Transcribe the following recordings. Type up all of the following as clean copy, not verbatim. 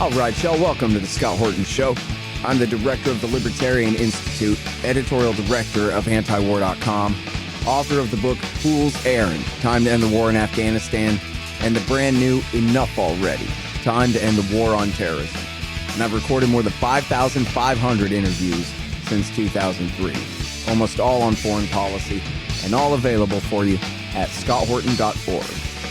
All right, y'all, welcome to the Scott Horton Show. I'm the director of the Libertarian Institute, editorial director of antiwar.com, author of the book Fool's Errand, Time to End the War in Afghanistan, and the brand new Enough Already, Time to End the War on Terrorism. And I've recorded more than 5,500 interviews since 2003, almost all on foreign policy, and all available for you at scotthorton.org.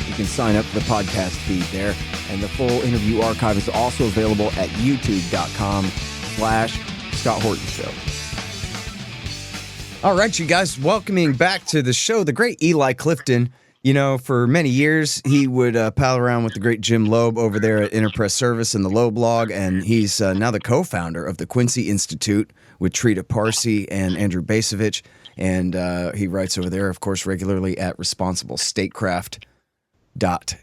You can sign up for the podcast feed there, and the full interview archive is also available at youtube.com/Scott Horton Show. All right, you guys, welcoming back to the show, the great Eli Clifton. You know, for many years, he would pal around with the great Jim Loeb over there at Interpress Service and the Loeb blog, and he's now the co-founder of the Quincy Institute with Trita Parsi and Andrew Basevich, and he writes over there, of course, regularly at Responsible Statecraft. .org,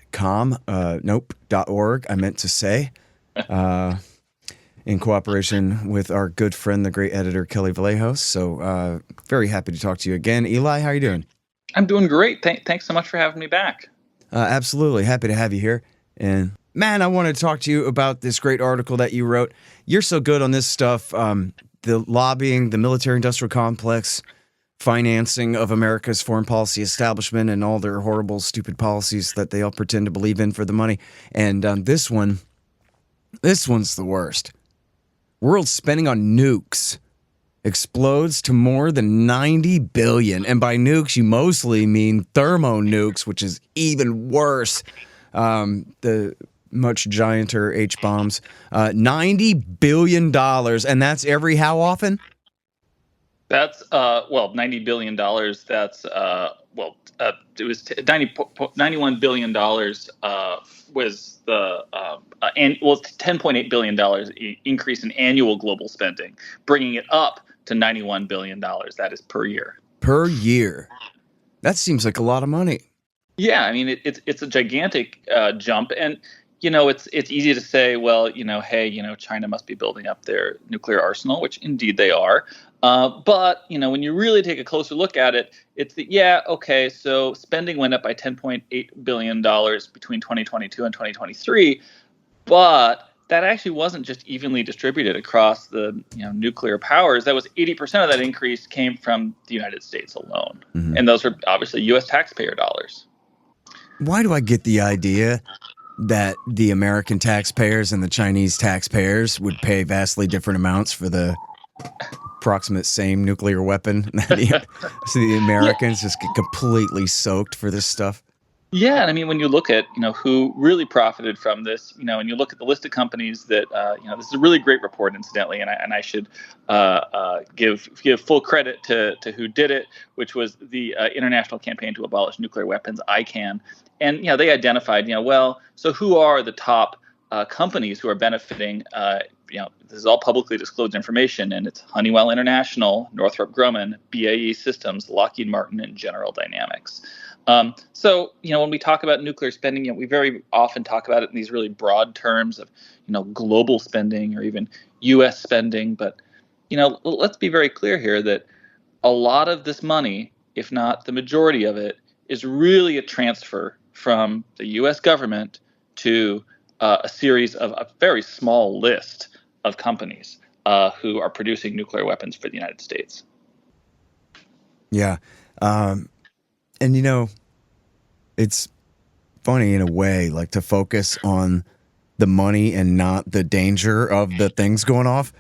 I meant to say, in cooperation with our good friend, the great editor, Kelly Vallejos. So very happy to talk to you again. Eli, how are you doing? I'm doing great. Thanks so much for having me back. Absolutely. Happy to have you here. And man, I want to talk to you about this great article that you wrote. You're so good on this stuff. The lobbying, the military-industrial complex, financing of America's foreign policy establishment and all their horrible, stupid policies that they all pretend to believe in for the money. And this one's the worst. World spending on nukes explodes to more than 90 billion. And by nukes, you mostly mean thermonukes, which is even worse. The much gianter H-bombs. $90 billion. And that's every how often? That's $90 billion. That's it was $91 billion was the $10.8 billion increase in annual global spending, bringing it up to $91 billion. That is per year. Per year. That seems like a lot of money. Yeah, I mean it's a gigantic jump, and it's easy to say, well, hey, China must be building up their nuclear arsenal, which indeed they are. But, when you really take a closer look at it, it's so spending went up by $10.8 billion between 2022 and 2023. But that actually wasn't just evenly distributed across the nuclear powers. That was 80% of that increase came from the United States alone. Mm-hmm. And those are obviously U.S. taxpayer dollars. Why do I get the idea that the American taxpayers and the Chinese taxpayers would pay vastly different amounts for the approximate same nuclear weapon? So the Americans just get completely soaked for this stuff. Yeah, and I mean, when you look at who really profited from this, and you look at the list of companies that this is a really great report, incidentally, and I should give full credit to who did it, which was the International Campaign to Abolish Nuclear Weapons, ICAN, and they identified so who are the top companies who are benefiting. This is all publicly disclosed information, and it's Honeywell International, Northrop Grumman, BAE Systems, Lockheed Martin, and General Dynamics. So when we talk about nuclear spending, we very often talk about it in these really broad terms of, global spending or even U.S. spending. But, let's be very clear here that a lot of this money, if not the majority of it, is really a transfer from the U.S. government to a series of a very small list of companies who are producing nuclear weapons for the United States. Yeah. And, it's funny in a way, like to focus on the money and not the danger of the things going off.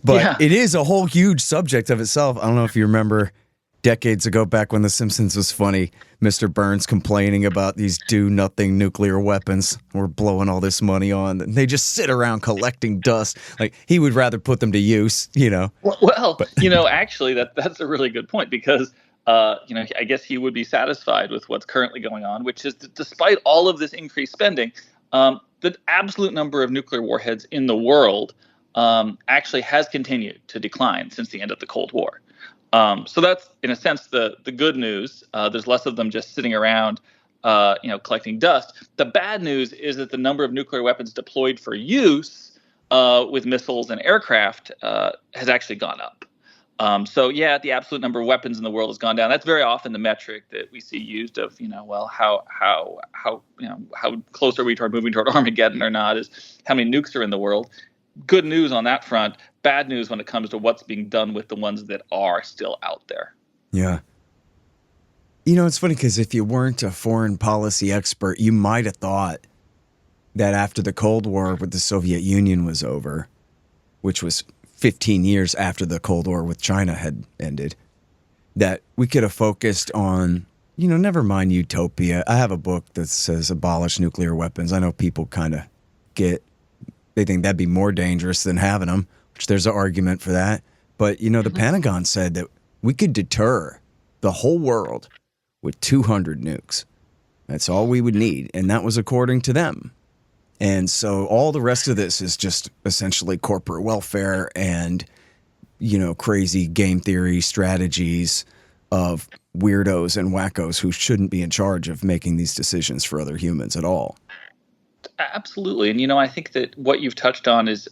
But It is a whole huge subject of itself. I don't know if you remember decades ago, back when The Simpsons was funny, Mr. Burns complaining about these do-nothing nuclear weapons we're blowing all this money on. And they just sit around collecting dust. Like, he would rather put them to use, Well, actually, that's a really good point, because I guess he would be satisfied with what's currently going on, which is that despite all of this increased spending, the absolute number of nuclear warheads in the world actually has continued to decline since the end of the Cold War. So that's, in a sense, the good news. There's less of them just sitting around, collecting dust. The bad news is that the number of nuclear weapons deployed for use with missiles and aircraft has actually gone up. So yeah, the absolute number of weapons in the world has gone down. That's very often the metric that we see used of, well, how close are we toward moving toward Armageddon or not, is how many nukes are in the world. Good news on that front, bad news when it comes to what's being done with the ones that are still out there. Yeah. It's funny because if you weren't a foreign policy expert, you might have thought that after the Cold War with the Soviet Union was over, which was 15 years after the Cold War with China had ended, that we could have focused on, never mind utopia. I have a book that says abolish nuclear weapons. I know people kind of they think that'd be more dangerous than having them, which there's an argument for that. But, the Pentagon said that we could deter the whole world with 200 nukes. That's all we would need. And that was according to them. And so all the rest of this is just essentially corporate welfare and, crazy game theory strategies of weirdos and wackos who shouldn't be in charge of making these decisions for other humans at all. Absolutely. And, I think that what you've touched on is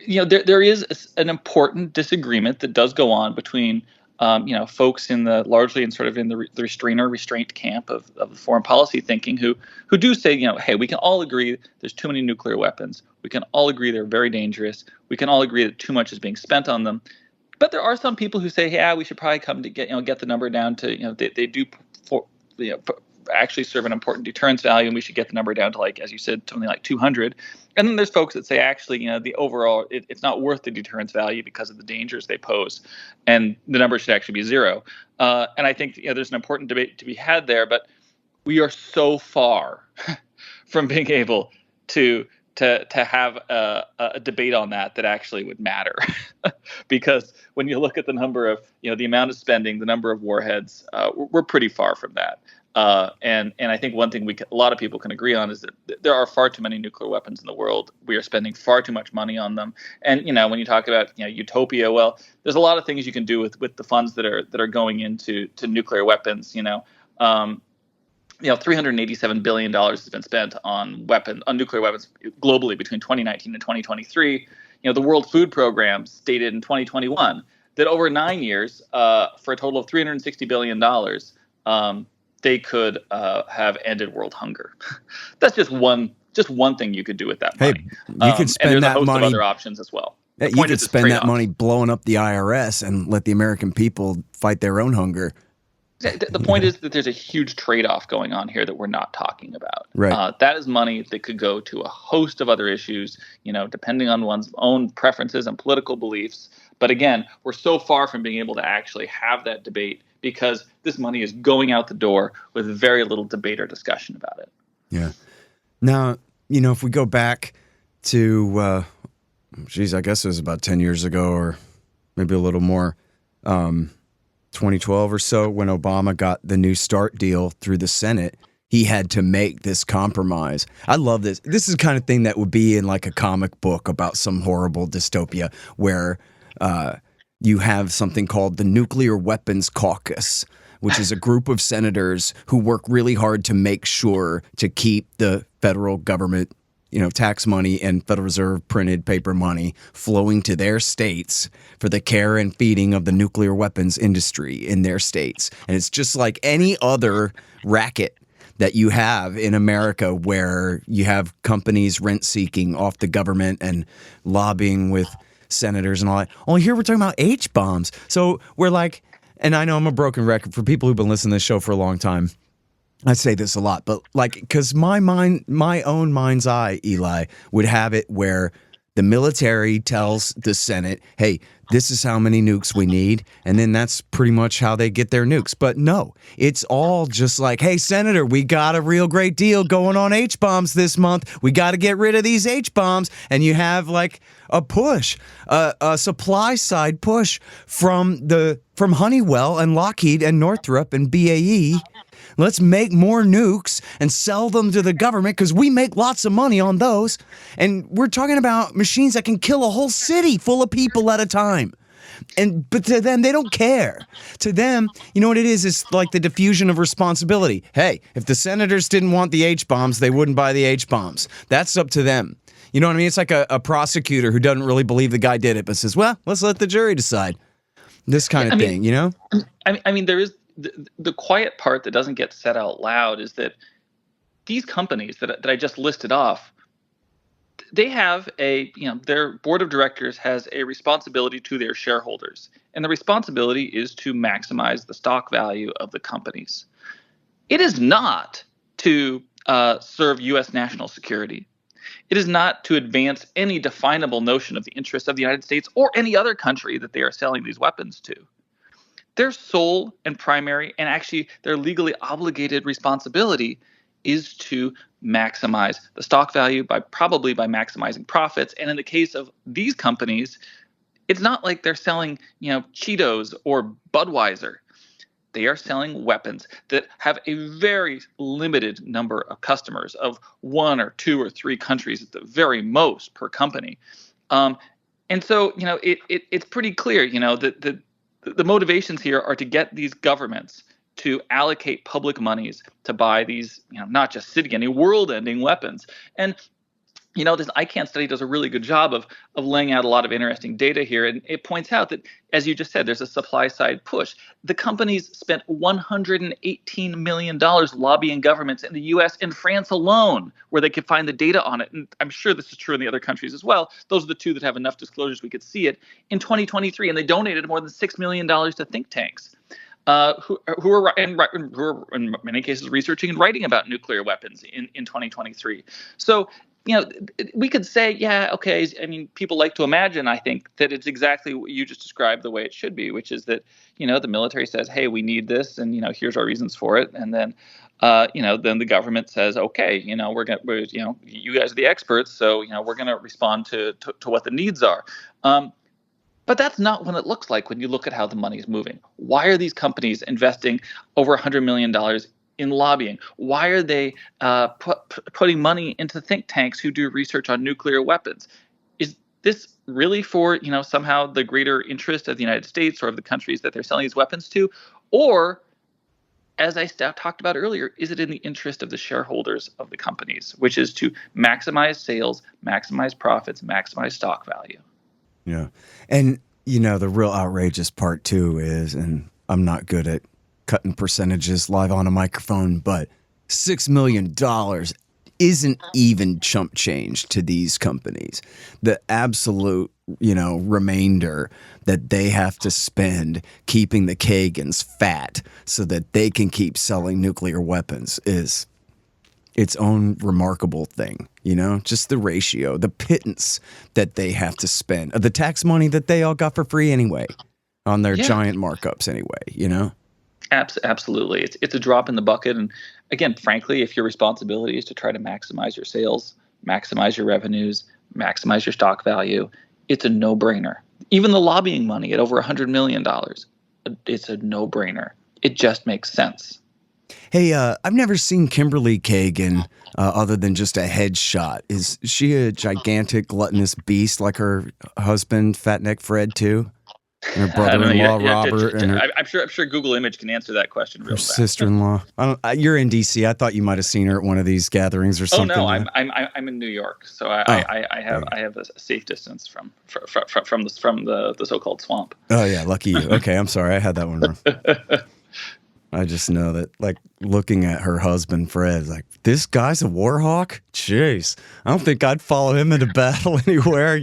there is an important disagreement that does go on between, folks in the largely in sort of in the restraint camp of the foreign policy thinking who do say, hey, we can all agree there's too many nuclear weapons. We can all agree they're very dangerous. We can all agree that too much is being spent on them. But there are some people who say, yeah, we should probably come to get the number down to, they do actually serve an important deterrence value, and we should get the number down to, like, as you said, something like 200. And then there's folks that say, actually, the overall, it's not worth the deterrence value because of the dangers they pose, and the number should actually be 0. And I think there's an important debate to be had there, but we are so far from being able to have a debate on that actually would matter, because when you look at the number of the amount of spending, the number of warheads, we're pretty far from that. And I think one thing a lot of people can agree on is that there are far too many nuclear weapons in the world. We are spending far too much money on them. And when you talk about utopia, well, there's a lot of things you can do with the funds that are going into nuclear weapons. $387 billion has been spent on nuclear weapons globally between 2019 and 2023. The World Food Program stated in 2021 that over 9 years, for a total of $360 billion, they could have ended world hunger. That's just one thing you could do with that money. Hey, you could spend that money. And there's a host of other options as well. You could spend that money blowing up the IRS and let the American people fight their own hunger. The point is that there's a huge trade-off going on here that we're not talking about. Right. That is money that could go to a host of other issues, depending on one's own preferences and political beliefs. But again, we're so far from being able to actually have that debate because this money is going out the door with very little debate or discussion about it. Yeah. Now, if we go back to, I guess it was about 10 years ago or maybe a little more, 2012 or so, when Obama got the New START deal through the Senate, he had to make this compromise. I love this. This is the kind of thing that would be in like a comic book about some horrible dystopia where you have something called the Nuclear Weapons Caucus, which is a group of senators who work really hard to make sure to keep the federal government, tax money and Federal Reserve printed paper money flowing to their states for the care and feeding of the nuclear weapons industry in their states. And it's just like any other racket that you have in America where you have companies rent-seeking off the government and lobbying with senators and all that. Only here we're talking about H-bombs. So we're like, and I know I'm a broken record for people who've been listening to this show for a long time. I say this a lot, but like, because my own mind's eye, Eli, would have it where the military tells the Senate, hey, this is how many nukes we need. And then that's pretty much how they get their nukes. But no, it's all just like, hey, Senator, we got a real great deal going on H-bombs this month. We got to get rid of these H-bombs. And you have like a push, a supply side push from Honeywell and Lockheed and Northrop and BAE. Let's make more nukes and sell them to the government because we make lots of money on those. And we're talking about machines that can kill a whole city full of people at a time. But to them, they don't care. To them, you know what it is? It's like the diffusion of responsibility. Hey, if the senators didn't want the H-bombs, they wouldn't buy the H-bombs. That's up to them. You know what I mean? It's like a prosecutor who doesn't really believe the guy did it, but says, well, let's let the jury decide. This kind of thing, you know? I mean, there is the quiet part that doesn't get said out loud is that these companies that I just listed off, they have their board of directors has a responsibility to their shareholders. And the responsibility is to maximize the stock value of the companies. It is not to serve U.S. national security. It is not to advance any definable notion of the interest of the United States or any other country that they are selling these weapons to. Their sole and primary, and actually their legally obligated responsibility is to maximize the stock value probably by maximizing profits. And in the case of these companies, it's not like they're selling, Cheetos or Budweiser. They are selling weapons that have a very limited number of customers, of 1 or 2 or 3 countries at the very most per company. And so, it's pretty clear, that the motivations here are to get these governments to allocate public monies to buy these, not just city-ending, world-ending weapons. And this ICANN study does a really good job of laying out a lot of interesting data here. And it points out that, as you just said, there's a supply side push. The companies spent $118 million lobbying governments in the U.S. and France alone, where they could find the data on it. And I'm sure this is true in the other countries as well. Those are the 2 that have enough disclosures we could see it in 2023. And they donated more than $6 million to think tanks. Who are in many cases researching and writing about nuclear weapons in 2023. So, we could say, yeah, okay. I mean, people like to imagine, I think, that it's exactly what you just described the way it should be, which is that, the military says, hey, we need this, and, here's our reasons for it. And then, then the government says, okay, you guys are the experts, so, we're going to respond to what the needs are. But that's not what it looks like when you look at how the money is moving. Why are these companies investing over $100 million in lobbying? Why are they putting money into think tanks who do research on nuclear weapons? Is this really for, somehow the greater interest of the United States or of the countries that they're selling these weapons to? Or, as I talked about earlier, is it in the interest of the shareholders of the companies, which is to maximize sales, maximize profits, maximize stock value? Yeah. And, the real outrageous part, too, is, and I'm not good at cutting percentages live on a microphone, but $6 million isn't even chump change to these companies. The absolute, remainder that they have to spend keeping the Kagans fat so that they can keep selling nuclear weapons is its own remarkable thing, just the ratio, the pittance that they have to spend, the tax money that they all got for free anyway on their giant markups anyway, Absolutely. It's a drop in the bucket. And again, frankly, if your responsibility is to try to maximize your sales, maximize your revenues, maximize your stock value, it's a no-brainer. Even the lobbying money at over $100 million, it's a no-brainer. It just makes sense. Hey, I've never seen Kimberly Kagan other than just a headshot. Is she a gigantic gluttonous beast like her husband, Fat Neck Fred, too? And her brother-in-law, Robert. And I'm sure Google Image can answer that question real fast. Her sister-in-law. You're in D.C. I thought you might have seen her at one of these gatherings or something. Oh no, I'm in New York, so I have a safe distance from the so-called swamp. Oh yeah, lucky you. Okay, I'm sorry, I had that one wrong. I just know that, looking at her husband, Fred, this guy's a war hawk? Jeez. I don't think I'd follow him into battle anywhere,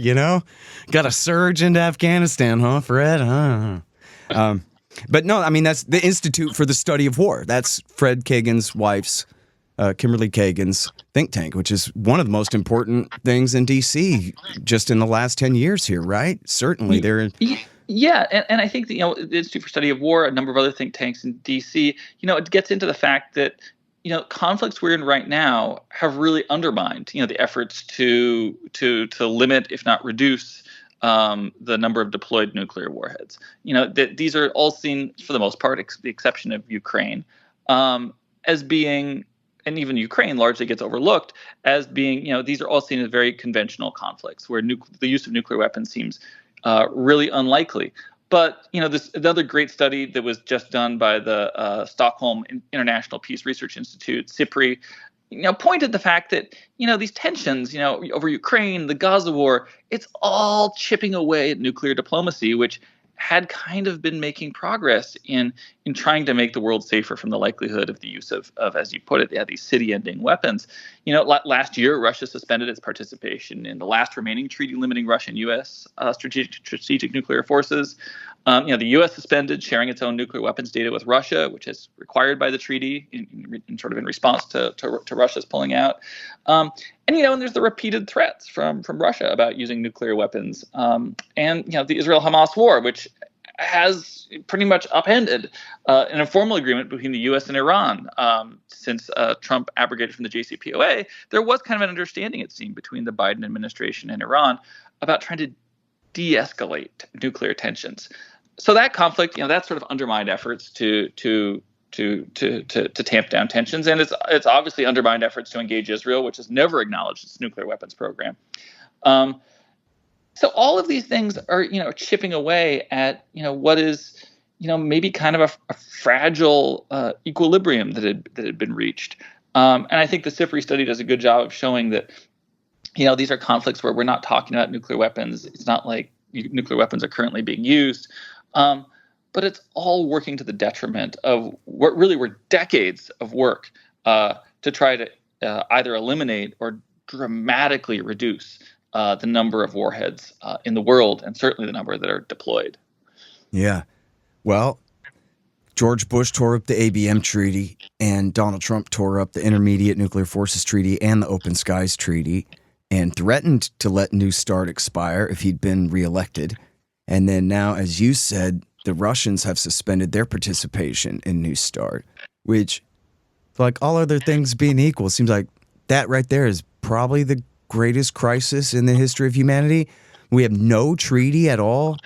Got a surge into Afghanistan, huh, Fred? But no, I mean, that's the Institute for the Study of War. That's Fred Kagan's wife's, Kimberly Kagan's think tank, which is one of the most important things in D.C. just in the last 10 years here, right? Certainly, they're in... Yeah, and I think that, the Institute for Study of War, a number of other think tanks in D.C., it gets into the fact that, conflicts we're in right now have really undermined, the efforts to limit, if not reduce, the number of deployed nuclear warheads. That these are all seen, for the most part, the exception of Ukraine, as being, and even Ukraine largely gets overlooked, as being, these are all seen as very conventional conflicts where the use of nuclear weapons seems really unlikely. But, this another great study that was just done by the Stockholm International Peace Research Institute, SIPRI, pointed the fact that, these tensions, over Ukraine, the Gaza war, it's all chipping away at nuclear diplomacy, which had kind of been making progress in trying to make the world safer from the likelihood of the use of as you put it, these city-ending weapons. Last year, Russia suspended its participation in the last remaining treaty limiting Russian U.S. Strategic nuclear forces. The U.S. suspended sharing its own nuclear weapons data with Russia, which is required by the treaty in response to Russia's pulling out. And there's the repeated threats from Russia about using nuclear weapons. And the Israel-Hamas war, which has pretty much upended an informal agreement between the U.S. and Iran. Since Trump abrogated from the JCPOA, there was kind of an understanding, it seemed, between the Biden administration and Iran about trying to de-escalate nuclear tensions. So that conflict, that sort of undermined efforts to tamp down tensions, and it's obviously undermined efforts to engage Israel, which has never acknowledged its nuclear weapons program. So all of these things are, chipping away at, what is, maybe kind of a fragile equilibrium that had been reached. And I think the SIPRI study does a good job of showing that, these are conflicts where we're not talking about nuclear weapons. It's not like nuclear weapons are currently being used. But it's all working to the detriment of what really were decades of work to try to either eliminate or dramatically reduce the number of warheads in the world, and certainly the number that are deployed. Yeah. Well, George Bush tore up the ABM Treaty, and Donald Trump tore up the Intermediate Nuclear Forces Treaty and the Open Skies Treaty, and threatened to let New START expire if he'd been reelected. And then now, as you said, the Russians have suspended their participation in New START, which, like all other things being equal, seems like that right there is probably the greatest crisis in the history of humanity. We have no treaty at all.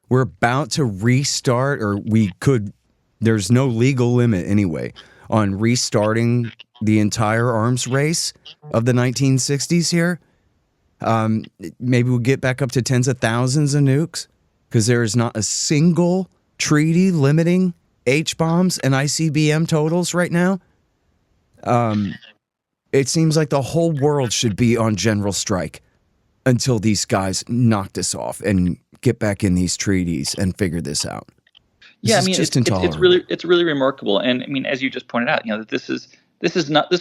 We're about to restart, or we could, there's no legal limit anyway, on restarting the entire arms race of the 1960s here. Maybe we'll get back up to tens of thousands of nukes, because there is not a single treaty limiting H-bombs and ICBM totals right now. It seems like the whole world should be on general strike until these guys knock this off and get back in these treaties and figure this out. This is just intolerable. It's really remarkable. And I mean, as you just pointed out, that this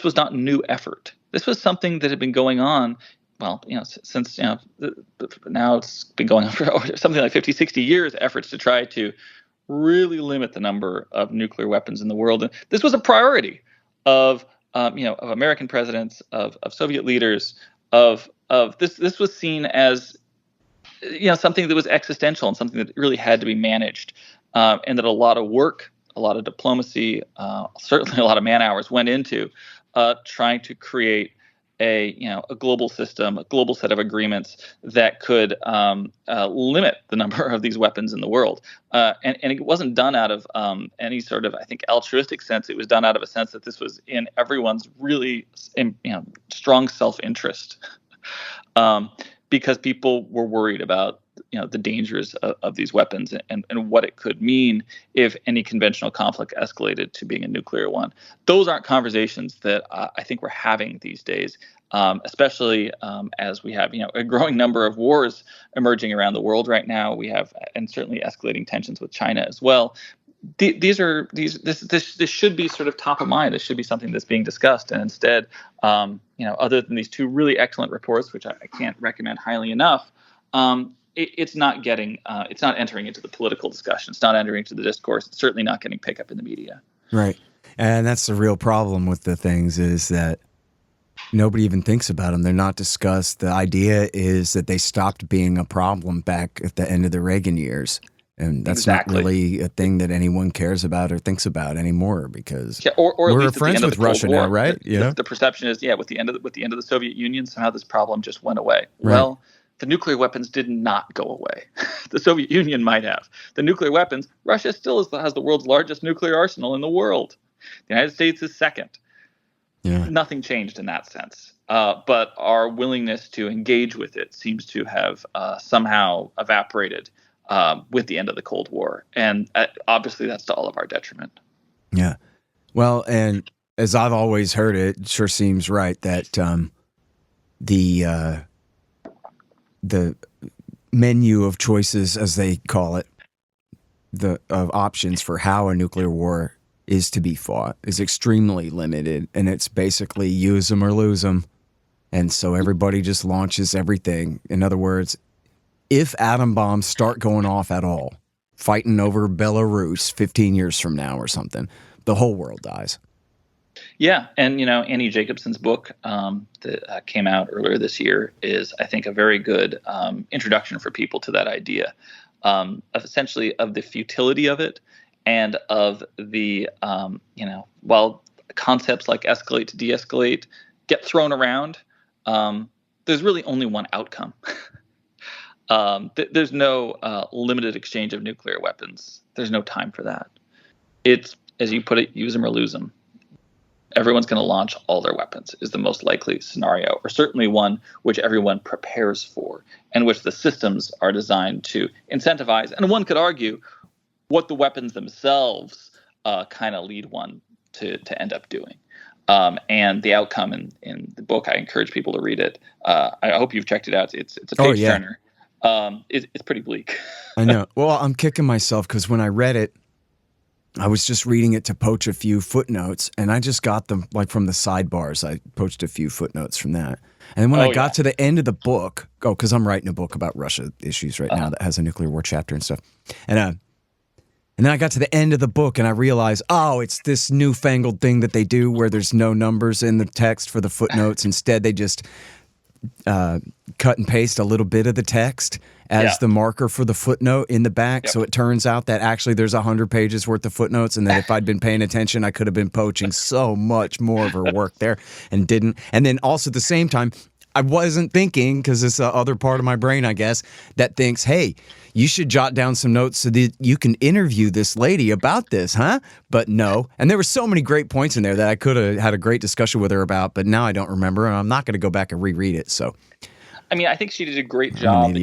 was not a new effort. This was something that had been going on. Well, since now it's been going on for something like 50, 60 years, efforts to try to really limit the number of nuclear weapons in the world. And this was a priority of American presidents, of Soviet leaders, of this. This was seen as something that was existential and something that really had to be managed, and that a lot of work, a lot of diplomacy, certainly a lot of man hours went into trying to create a global system, a global set of agreements that could limit the number of these weapons in the world. And it wasn't done out of any sort of, I think, altruistic sense. It was done out of a sense that this was in everyone's really strong self-interest, because people were worried about the dangers of these weapons and what it could mean if any conventional conflict escalated to being a nuclear one. Those aren't conversations that I think we're having these days, especially as we have a growing number of wars emerging around the world right now. We have, and certainly escalating tensions with China as well. This should be sort of top of mind. This should be something that's being discussed, and instead, other than these two really excellent reports, which I can't recommend highly enough, it's not entering into the political discussion. It's not entering into the discourse. It's certainly not getting picked up in the media. Right. And that's the real problem with the things, is that nobody even thinks about them. They're not discussed. The idea is that they stopped being a problem back at the end of the Reagan years. And that's Exactly. not really a thing that anyone cares about or thinks about anymore, because or we're friends with Russia now, right? The perception is, with the end of the Soviet Union, somehow this problem just went away. Right. Well, the nuclear weapons did not go away. The Soviet Union might have. The nuclear weapons, Russia still has the world's largest nuclear arsenal in the world. The United States is second. Yeah. Nothing changed in that sense. But our willingness to engage with it seems to have somehow evaporated with the end of the Cold War. And obviously that's to all of our detriment. Yeah. Well, and as I've always heard it, it sure seems right that the menu of choices, as they call it, of options for how a nuclear war is to be fought is extremely limited, and it's basically use them or lose them. And so everybody just launches everything. In other words, if atom bombs start going off at all, fighting over Belarus 15 years from now or something, the whole world dies. Yeah, and Annie Jacobson's book that came out earlier this year is, I think, a very good introduction for people to that idea, of essentially of the futility of it, and of the while concepts like escalate to de-escalate get thrown around, there's really only one outcome. There's no limited exchange of nuclear weapons. There's no time for that. It's, as you put it, use them or lose them. Everyone's going to launch all their weapons is the most likely scenario, or certainly one which everyone prepares for and which the systems are designed to incentivize. And one could argue what the weapons themselves kind of lead one to end up doing. And the outcome in the book, I encourage people to read it. I hope you've checked it out. It's a page turner. It's pretty bleak. I know. Well, I'm kicking myself because when I read it, I was just reading it to poach a few footnotes, and I just got them like from the sidebars. I poached a few footnotes from that. And then when I got to the end of the book, because I'm writing a book about Russia issues right now that has a nuclear war chapter and stuff. And then I got to the end of the book and I realized, it's this newfangled thing that they do where there's no numbers in the text for the footnotes. Instead, they just cut and paste a little bit of the text as the marker for the footnote in the back. Yep. So it turns out that actually there's 100 pages worth of footnotes, and that if I'd been paying attention, I could have been poaching so much more of her work there and didn't. And then also at the same time, I wasn't thinking, because it's the other part of my brain, I guess, that thinks, hey, you should jot down some notes so that you can interview this lady about this, huh? But no. And there were so many great points in there that I could have had a great discussion with her about, but now I don't remember, and I'm not going to go back and reread it. So, I mean, I think she did a great job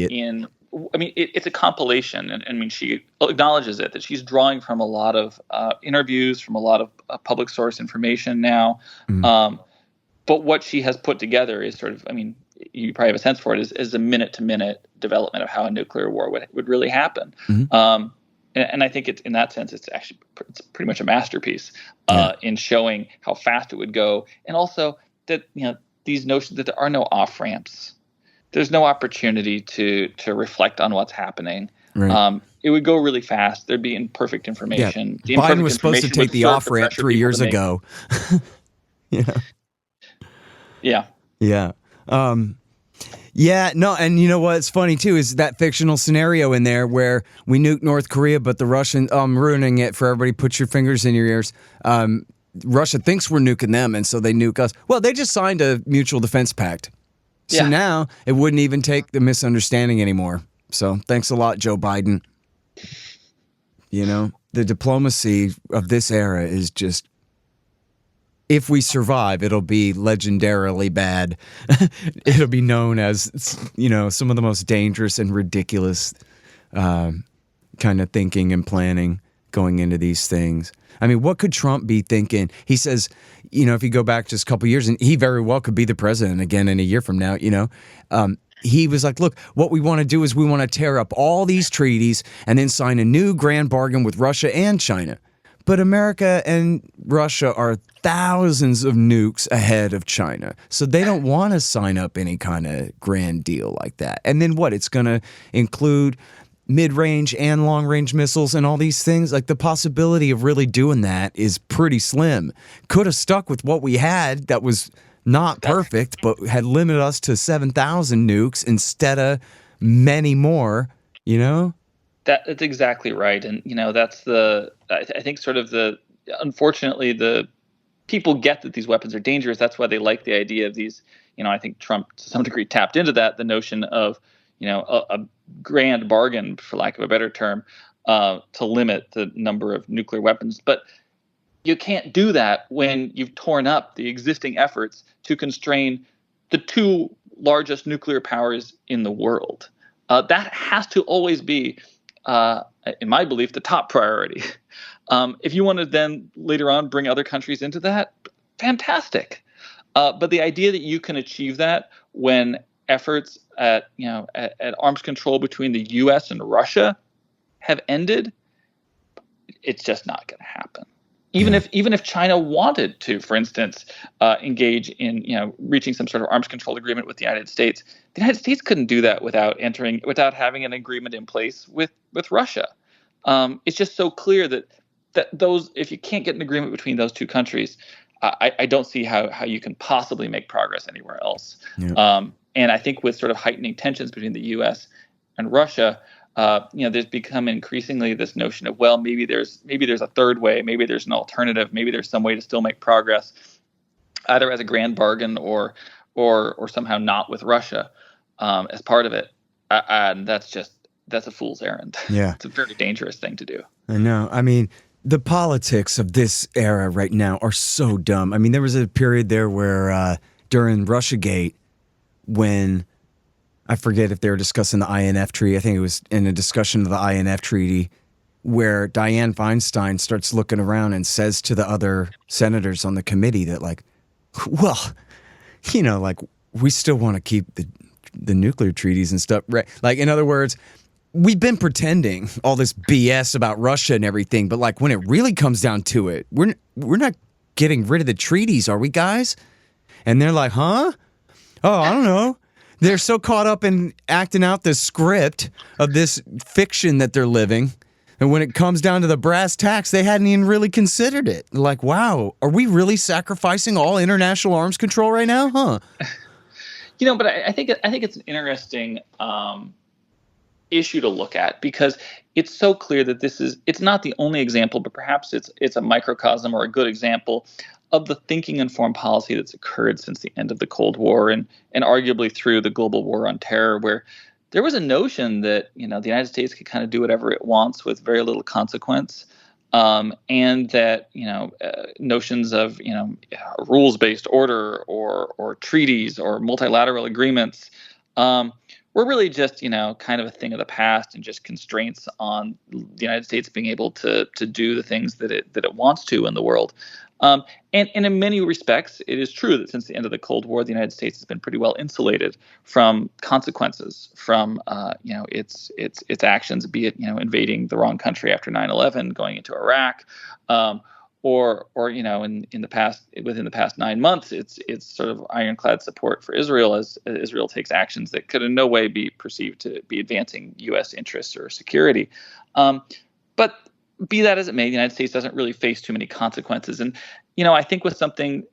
it's a compilation, and I mean, she acknowledges it, that she's drawing from a lot of interviews, from a lot of public source information now. Mm-hmm. But what she has put together is sort of, I mean, you probably have a sense for it, is a minute-to-minute development of how a nuclear war would really happen. Mm-hmm. And I think in that sense, it's pretty much a masterpiece in showing how fast it would go, and also that these notions that there are no off-ramps. There's no opportunity to reflect on what's happening. Right. It would go really fast. There'd be imperfect information. Yeah. Biden was supposed to take the off-ramp 3 years ago. Yeah. No, and you know what's funny too is that fictional scenario in there where we nuke North Korea, but the Russian, ruining it for everybody, put your fingers in your ears. Russia thinks we're nuking them, and so they nuke us. Well, they just signed a mutual defense pact. So now it wouldn't even take the misunderstanding anymore. So thanks a lot, Joe Biden. The diplomacy of this era is just, if we survive, it'll be legendarily bad. It'll be known as, some of the most dangerous and ridiculous kind of thinking and planning going into these things. I mean, what could Trump be thinking? He says, if you go back just a couple of years, and he very well could be the president again in a year from now, he was like, look, what we want to do is we want to tear up all these treaties and then sign a new grand bargain with Russia and China. But America and Russia are thousands of nukes ahead of China. So they don't want to sign up any kind of grand deal like that. And then what? It's going to include mid-range and long-range missiles and all these things. Like, the possibility of really doing that is pretty slim. Could have stuck with what we had that was not perfect, but had limited us to 7,000 nukes instead of many more, That's exactly right. And, that's I think sort of unfortunately, the people get that these weapons are dangerous. That's why they like the idea of these, I think Trump to some degree tapped into that, the notion of, a grand bargain, for lack of a better term, to limit the number of nuclear weapons. But you can't do that when you've torn up the existing efforts to constrain the two largest nuclear powers in the world. That has to always be, in my belief, the top priority. If you want to then later on bring other countries into that, fantastic. But the idea that you can achieve that when efforts at arms control between the U.S. and Russia have ended, it's just not going to happen. Even if China wanted to, for instance, engage in reaching some sort of arms control agreement with the United States couldn't do that without having an agreement in place with Russia. It's just so clear that those, if you can't get an agreement between those two countries, I don't see how you can possibly make progress anywhere else. Yeah. And I think with sort of heightening tensions between the U.S. and Russia, there's become increasingly this notion of, well, maybe there's a third way, maybe there's an alternative, maybe there's some way to still make progress, either as a grand bargain or somehow not with Russia as part of it. And that's a fool's errand. Yeah, it's a very dangerous thing to do. I know. I mean, the politics of this era right now are so dumb. I mean, there was a period there where during Russiagate, when I forget if they were discussing the INF Treaty. I think it was in a discussion of the INF Treaty where Dianne Feinstein starts looking around and says to the other senators on the committee that, like, well, like, we still want to keep the nuclear treaties and stuff, right? Like, in other words, we've been pretending all this BS about Russia and everything, but like when it really comes down to it, we're not getting rid of the treaties, are we, guys? And they're like, huh? Oh, I don't know. They're so caught up in acting out the script of this fiction that they're living. And when it comes down to the brass tacks, they hadn't even really considered it. Like, wow, are we really sacrificing all international arms control right now? Huh? But I think it's an interesting issue to look at, because it's so clear that it's not the only example, but perhaps it's a microcosm or a good example of the thinking and foreign policy that's occurred since the end of the Cold War and arguably through the global war on terror, where there was a notion that the United States could kind of do whatever it wants with very little consequence, and that notions of rules-based order or treaties or multilateral agreements were really just kind of a thing of the past and just constraints on the United States being able to do the things that it wants to in the world. And in many respects, it is true that since the end of the Cold War, the United States has been pretty well insulated from consequences from its actions, be it invading the wrong country after 9/11, going into Iraq, or in the past, within the past 9 months, it's sort of ironclad support for Israel as Israel takes actions that could in no way be perceived to be advancing U.S. interests or security. But be that as it may, the United States doesn't really face too many consequences. And, I think with something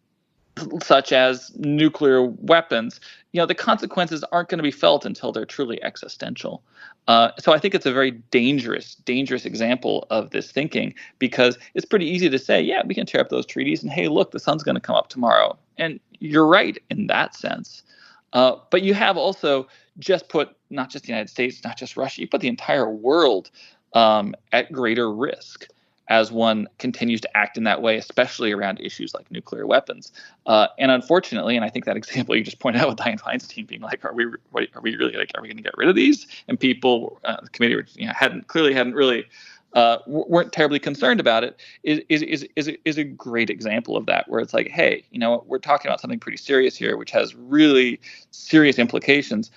such as nuclear weapons, the consequences aren't going to be felt until they're truly existential. So I think it's a very dangerous example of this thinking, because it's pretty easy to say, yeah, we can tear up those treaties and, hey, look, the sun's going to come up tomorrow. And you're right in that sense. But you have also just put not just the United States, not just Russia, you put the entire world at greater risk as one continues to act in that way, especially around issues like nuclear weapons. And unfortunately, and I think that example you just pointed out with Dianne Feinstein being like, are we really like, are we going to get rid of these? And people, the committee hadn't really weren't terribly concerned about it, is a great example of that, where it's like, hey, we're talking about something pretty serious here, which has really serious implications.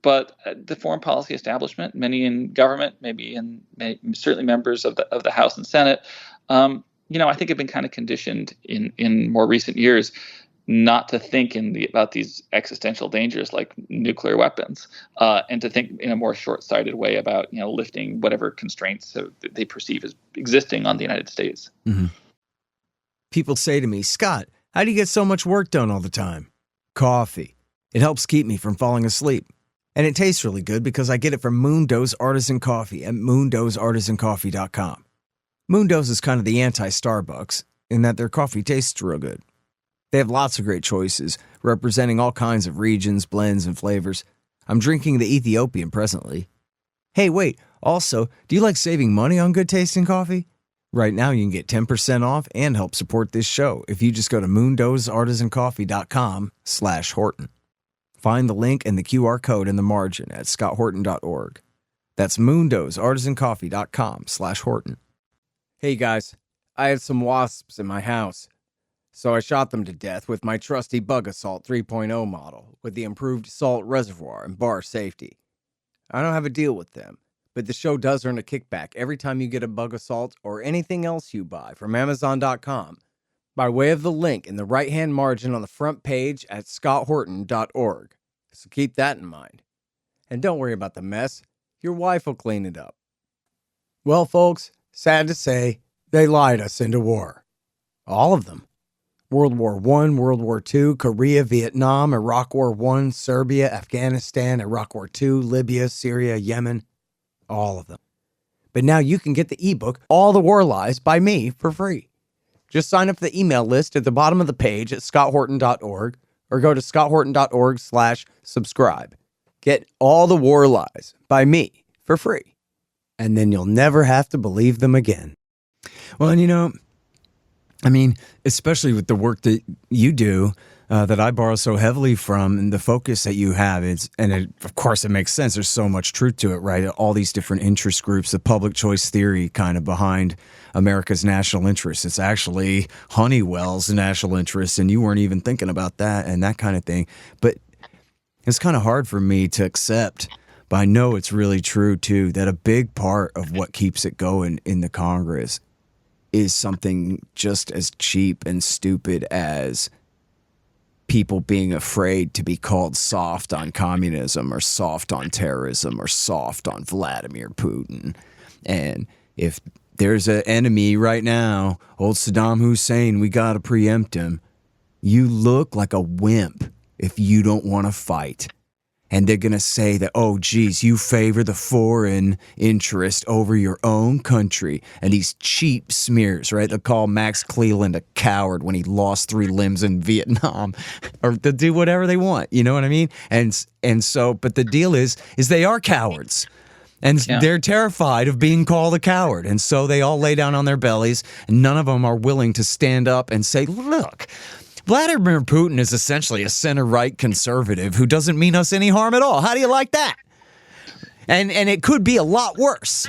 But the foreign policy establishment, many in government, certainly members of the House and Senate, I think have been kind of conditioned in more recent years not to think about these existential dangers like nuclear weapons, and to think in a more short-sighted way about lifting whatever constraints that they perceive as existing on the United States. Mm-hmm. People say to me, Scott, how do you get so much work done all the time? Coffee. It helps keep me from falling asleep. And it tastes really good because I get it from Moondo's Artisan Coffee at moondosartisancoffee.com. Moondo's is kind of the anti-Starbucks in that their coffee tastes real good. They have lots of great choices, representing all kinds of regions, blends, and flavors. I'm drinking the Ethiopian presently. Hey, wait, also, do you like saving money on good-tasting coffee? Right now, you can get 10% off and help support this show if you just go to moondosartisancoffee.com/Horton. Find the link and the QR code in the margin at scotthorton.org. That's moondosartisancoffee.com/Horton. Hey guys, I had some wasps in my house. So I shot them to death with my trusty Bug Assault 3.0 model with the improved salt reservoir and bar safety. I don't have a deal with them, but the show does earn a kickback every time you get a Bug Assault or anything else you buy from Amazon.com by way of the link in the right-hand margin on the front page at scotthorton.org. So keep that in mind. And don't worry about the mess. Your wife will clean it up. Well, folks, sad to say, they lied us into war. All of them. World War I, World War II, Korea, Vietnam, Iraq War I, Serbia, Afghanistan, Iraq War II, Libya, Syria, Yemen. All of them. But now you can get the ebook, All the War Lies, by me for free. Just sign up for the email list at the bottom of the page at scotthorton.org or go to scotthorton.org/subscribe. Get All the War Lies by me for free. And then you'll never have to believe them again. Well, and especially with the work that you do, that I borrow so heavily from, and the focus that you have, of course it makes sense. There's so much truth to it, right? All these different interest groups, the public choice theory kind of behind America's national interests. It's actually Honeywell's national interests, and you weren't even thinking about that and that kind of thing. But it's kind of hard for me to accept, but I know it's really true too, that a big part of what keeps it going in the Congress is something just as cheap and stupid as people being afraid to be called soft on communism or soft on terrorism or soft on Vladimir Putin. And if there's an enemy right now, old Saddam Hussein, we got to preempt him. You look like a wimp if you don't want to fight. And they're going to say that, oh, geez, you favor the foreign interest over your own country. And these cheap smears, right? They'll call Max Cleland a coward when he lost 3 limbs in Vietnam. Or they'll do whatever they want. You know what I mean? And so, but the deal is they are cowards. And they're terrified of being called a coward. And so they all lay down on their bellies. And none of them are willing to stand up and say, look, Vladimir Putin is essentially a center-right conservative who doesn't mean us any harm at all. How do you like that? And it could be a lot worse.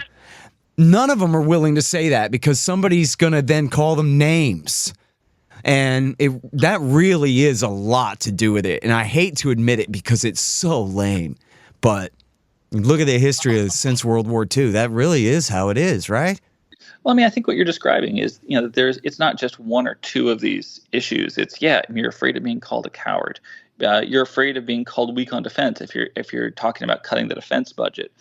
None of them are willing to say that because somebody's going to then call them names. And that really is a lot to do with it. And I hate to admit it because it's so lame. But look at the history since World War II. That really is how it is, right? Well, I think what you're describing is, that it's not just one or two of these issues. It's, you're afraid of being called a coward. You're afraid of being called weak on defense if you're talking about cutting the defense budget.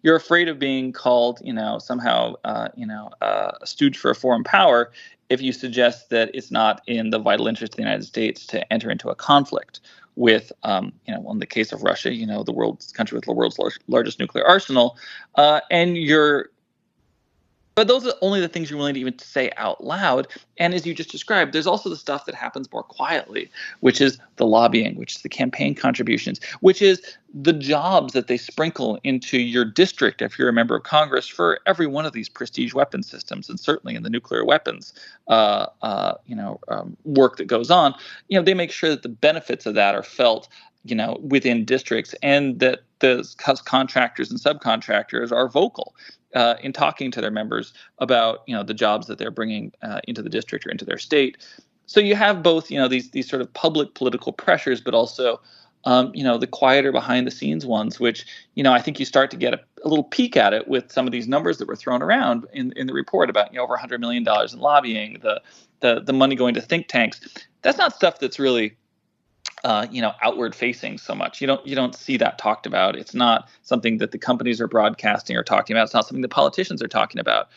You're afraid of being called, somehow, a stooge for a foreign power if you suggest that it's not in the vital interest of the United States to enter into a conflict with, in the case of Russia, the country with the world's largest nuclear arsenal, But those are only the things you're willing to even say out loud. And as you just described, there's also the stuff that happens more quietly, which is the lobbying, which is the campaign contributions, which is the jobs that they sprinkle into your district if you're a member of Congress for every one of these prestige weapon systems, and certainly in the nuclear weapons work that goes on. They make sure that the benefits of that are felt within districts, and that the contractors and subcontractors are vocal in talking to their members about, the jobs that they're bringing into the district or into their state. So you have both, these sort of public political pressures, but also, the quieter behind the scenes ones, which, I think you start to get a little peek at it with some of these numbers that were thrown around in the report about, over $100 million in lobbying, the money going to think tanks. That's not stuff that's really outward facing so much. You don't see that talked about. It's not something that the companies are broadcasting or talking about. It's not something the politicians are talking about.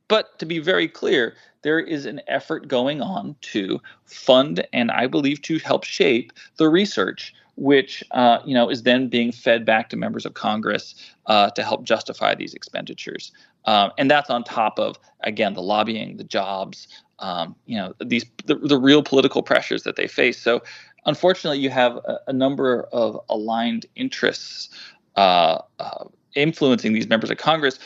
But to be very clear, there is an effort going on to fund and I believe to help shape the research, which is then being fed back to members of Congress to help justify these expenditures. And that's on top of, again, the lobbying, the jobs, the real political pressures that they face. So unfortunately, you have a number of aligned interests influencing these members of Congress,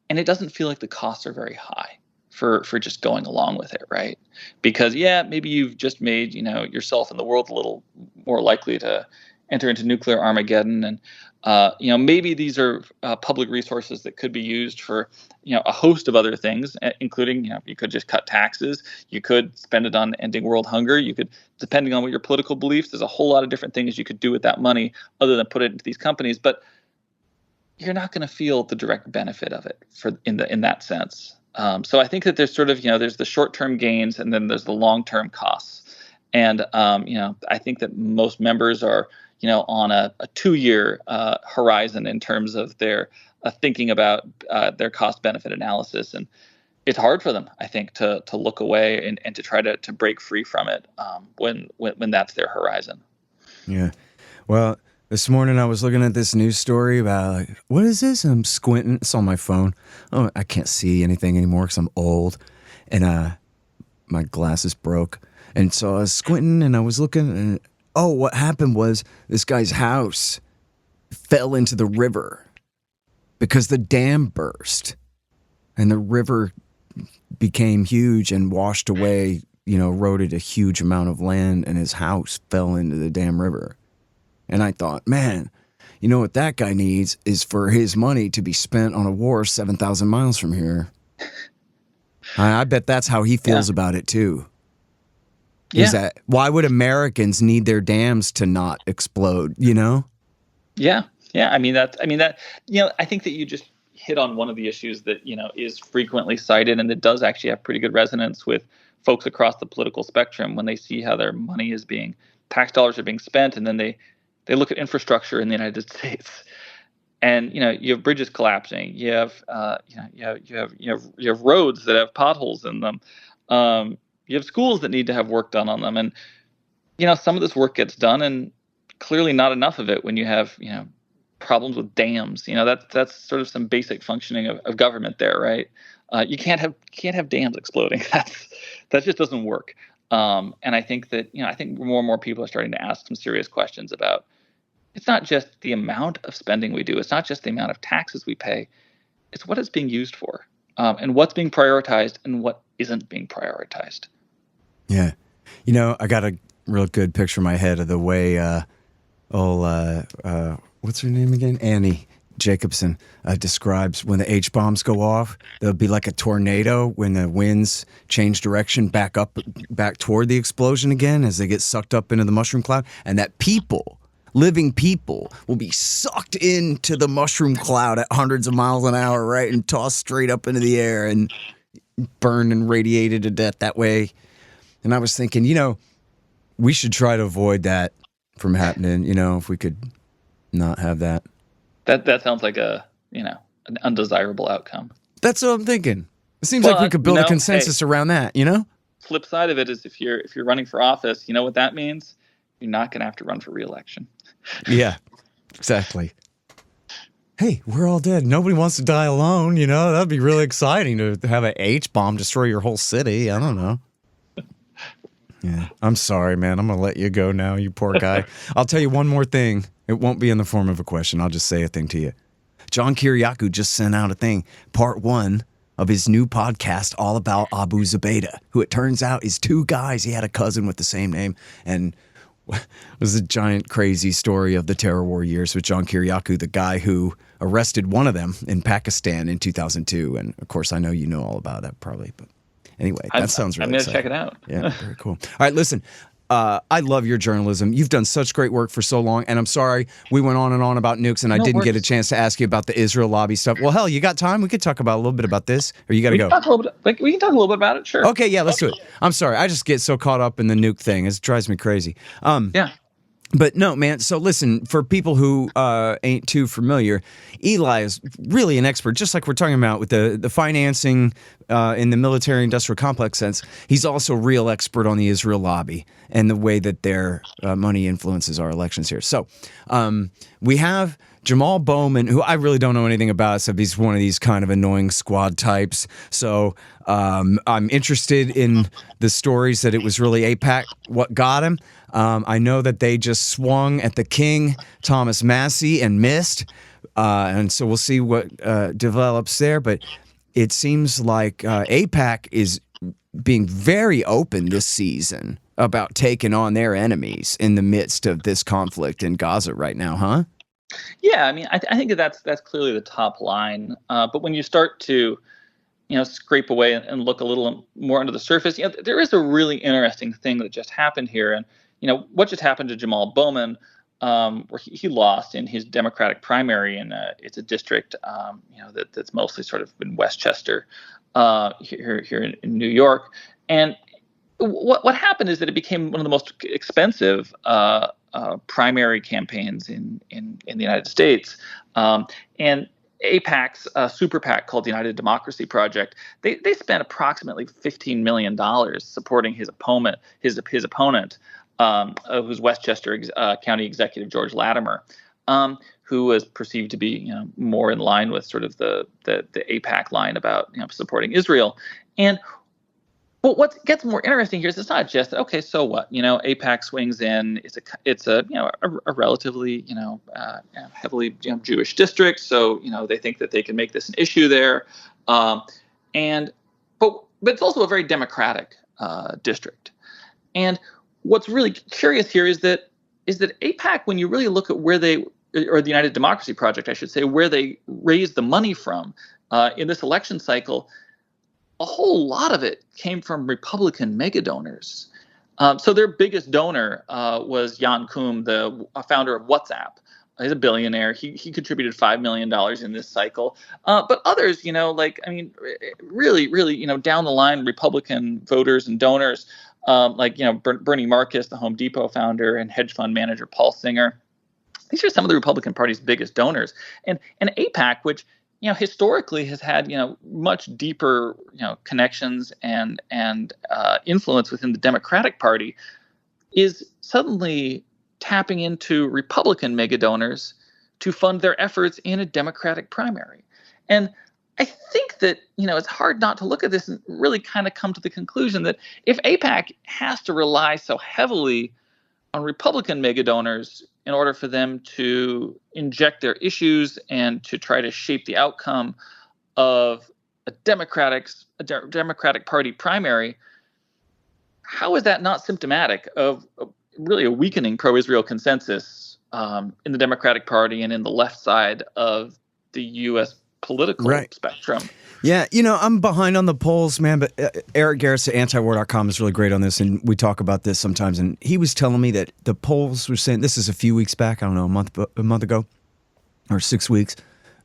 and it doesn't feel like the costs are very high for just going along with it, right? Because maybe you've just made yourself and the world a little more likely to enter into nuclear Armageddon, and Maybe these are public resources that could be used for, a host of other things, including, you could just cut taxes. You could spend it on ending world hunger. You could, depending on what your political beliefs, there's a whole lot of different things you could do with that money other than put it into these companies. But you're not going to feel the direct benefit of it in that sense. So I think that there's sort of, there's the short-term gains and then there's the long-term costs. And, I think that most members are, on a 2-year horizon in terms of their thinking about their cost-benefit analysis. And it's hard for them, I think, to look away and to try to break free from it when that's their horizon. Yeah. Well, this morning I was looking at this news story about, what is this? I'm squinting. It's on my phone. Oh, I can't see anything anymore because I'm old. And my glasses broke. And so I was squinting and I was looking and, what happened was this guy's house fell into the river because the dam burst. And the river became huge and washed away, eroded a huge amount of land, and his house fell into the damn river. And I thought, man, what that guy needs is for his money to be spent on a war 7,000 miles from here. I bet that's how he feels about it too. Yeah. Is that why would Americans need their dams to not explode? Yeah. Yeah. I think that you just hit on one of the issues that, is frequently cited and that does actually have pretty good resonance with folks across the political spectrum when they see how their money is tax dollars are being spent, and then they look at infrastructure in the United States, and you have bridges collapsing, you have you have roads that have potholes in them, you have schools that need to have work done on them, and some of this work gets done, and clearly not enough of it when you have problems with dams. That's sort of some basic functioning of government there, right? You can't have dams exploding. That just doesn't work. And I think that I think more and more people are starting to ask some serious questions about. It's not just the amount of spending we do. It's not just the amount of taxes we pay. It's what it's being used for, and what's being prioritized and what isn't being prioritized. Yeah, I got a real good picture in my head of the way what's her name again? Annie Jacobson describes when the H-bombs go off. There'll be like a tornado when the winds change direction back toward the explosion again as they get sucked up into the mushroom cloud, and that living people will be sucked into the mushroom cloud at hundreds of miles an hour, right, and tossed straight up into the air and burned and radiated to death that way. And I was thinking, we should try to avoid that from happening, if we could not have that. That sounds like an undesirable outcome. That's what I'm thinking. It seems like we could build a consensus around that, Flip side of it is if you're running for office, you know what that means? You're not going to have to run for re-election. Yeah, exactly. Hey, we're all dead. Nobody wants to die alone, That'd be really exciting to have an H-bomb destroy your whole city. I don't know. Yeah, I'm sorry, man. I'm going to let you go now, you poor guy. I'll tell you one more thing. It won't be in the form of a question. I'll just say a thing to you. John Kiriakou just sent out a thing, part 1 of his new podcast all about Abu Zubaydah, who it turns out is 2 guys. He had a cousin with the same name, and it was a giant crazy story of the terror war years with John Kiriakou, the guy who arrested one of them in Pakistan in 2002. And, of course, I know you know all about that probably, but anyway, that sounds really exciting. I'm going to check it out. Yeah, very cool. All right, listen. I love your journalism. You've done such great work for so long, and I'm sorry we went on and on about nukes, and I didn't get a chance to ask you about the Israel lobby stuff. Well, hell, you got time? We could talk about a little bit about this, or you got to go? We can talk a little bit about it, sure. Okay, yeah, let's do it. I'm sorry. I just get so caught up in the nuke thing. It drives me crazy. Yeah. But no, man, so listen, for people who ain't too familiar, Eli is really an expert, just like we're talking about with the financing in the military-industrial complex sense. He's also a real expert on the Israel lobby and the way that their money influences our elections here. So we have Jamal Bownman, who I really don't know anything about, except he's one of these kind of annoying squad types. So I'm interested in the stories that it was really AIPAC what got him. I know that they just swung at the king, Thomas Massey, and missed. And so we'll see what develops there. But it seems like AIPAC is being very open this season about taking on their enemies in the midst of this conflict in Gaza right now, huh? Yeah, I mean, I think that's clearly the top line. But when you start to scrape away and look a little more under the surface, there is a really interesting thing that just happened here. And what just happened to Jamal Bowman, where he lost in his Democratic primary, and it's a district that's mostly sort of in Westchester, here in New York. And what happened is that it became one of the most expensive primary campaigns in the United States, and AIPAC's super PAC called the United Democracy Project. They spent approximately $15 million supporting his opponent, who's Westchester County Executive George Latimer, who was perceived to be more in line with sort of the AIPAC line about supporting Israel. But what gets more interesting here is it's not just that, okay, so what? AIPAC swings in. It's a relatively heavily Jewish district, so they think that they can make this an issue there, but it's also a very democratic district. And what's really curious here is that AIPAC, when you really look at or the United Democracy Project, I should say, where they raised the money from in this election cycle, a whole lot of it came from Republican mega donors. So their biggest donor was Jan Koum, the founder of WhatsApp. He's a billionaire. He contributed $5 million in this cycle. But others, really, down the line, Republican voters and donors, Bernie Marcus, the Home Depot founder, and hedge fund manager Paul Singer. These are some of the Republican Party's biggest donors. And AIPAC, which historically has had much deeper connections and influence within the Democratic Party, is suddenly tapping into Republican mega donors to fund their efforts in a Democratic primary. And I think that it's hard not to look at this and really kind of come to the conclusion that if AIPAC has to rely so heavily on Republican mega donors in order for them to inject their issues and to try to shape the outcome of a Democratic Party primary, how is that not symptomatic of really a weakening pro-Israel consensus in the Democratic Party and in the left side of the U.S. political spectrum? Yeah, I'm behind on the polls, man, but Eric Garris at antiwar.com is really great on this, and we talk about this sometimes, and he was telling me that the polls were saying, this is a few weeks back, I don't know, a month ago, or 6 weeks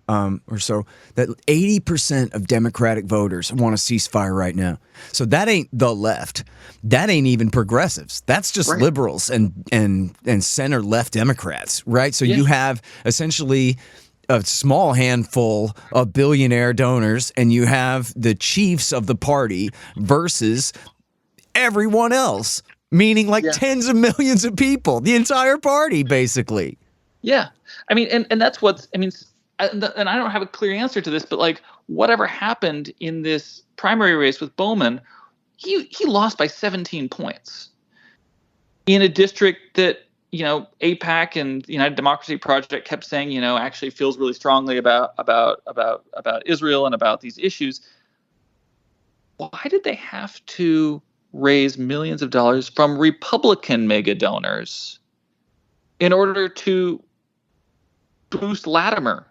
or so, that 80% of Democratic voters want a ceasefire right now. So that ain't the left. That ain't even progressives. That's just liberals and center-left Democrats, right? So you have essentially a small handful of billionaire donors, and you have the chiefs of the party versus everyone else, meaning tens of millions of people, the entire party, basically. Yeah. I mean, and that's and I don't have a clear answer to this, but whatever happened in this primary race with Bowman, he lost by 17 points in a district that AIPAC and the United Democracy Project kept saying, actually feels really strongly about Israel and about these issues. Why did they have to raise millions of dollars from Republican mega donors in order to boost Latimer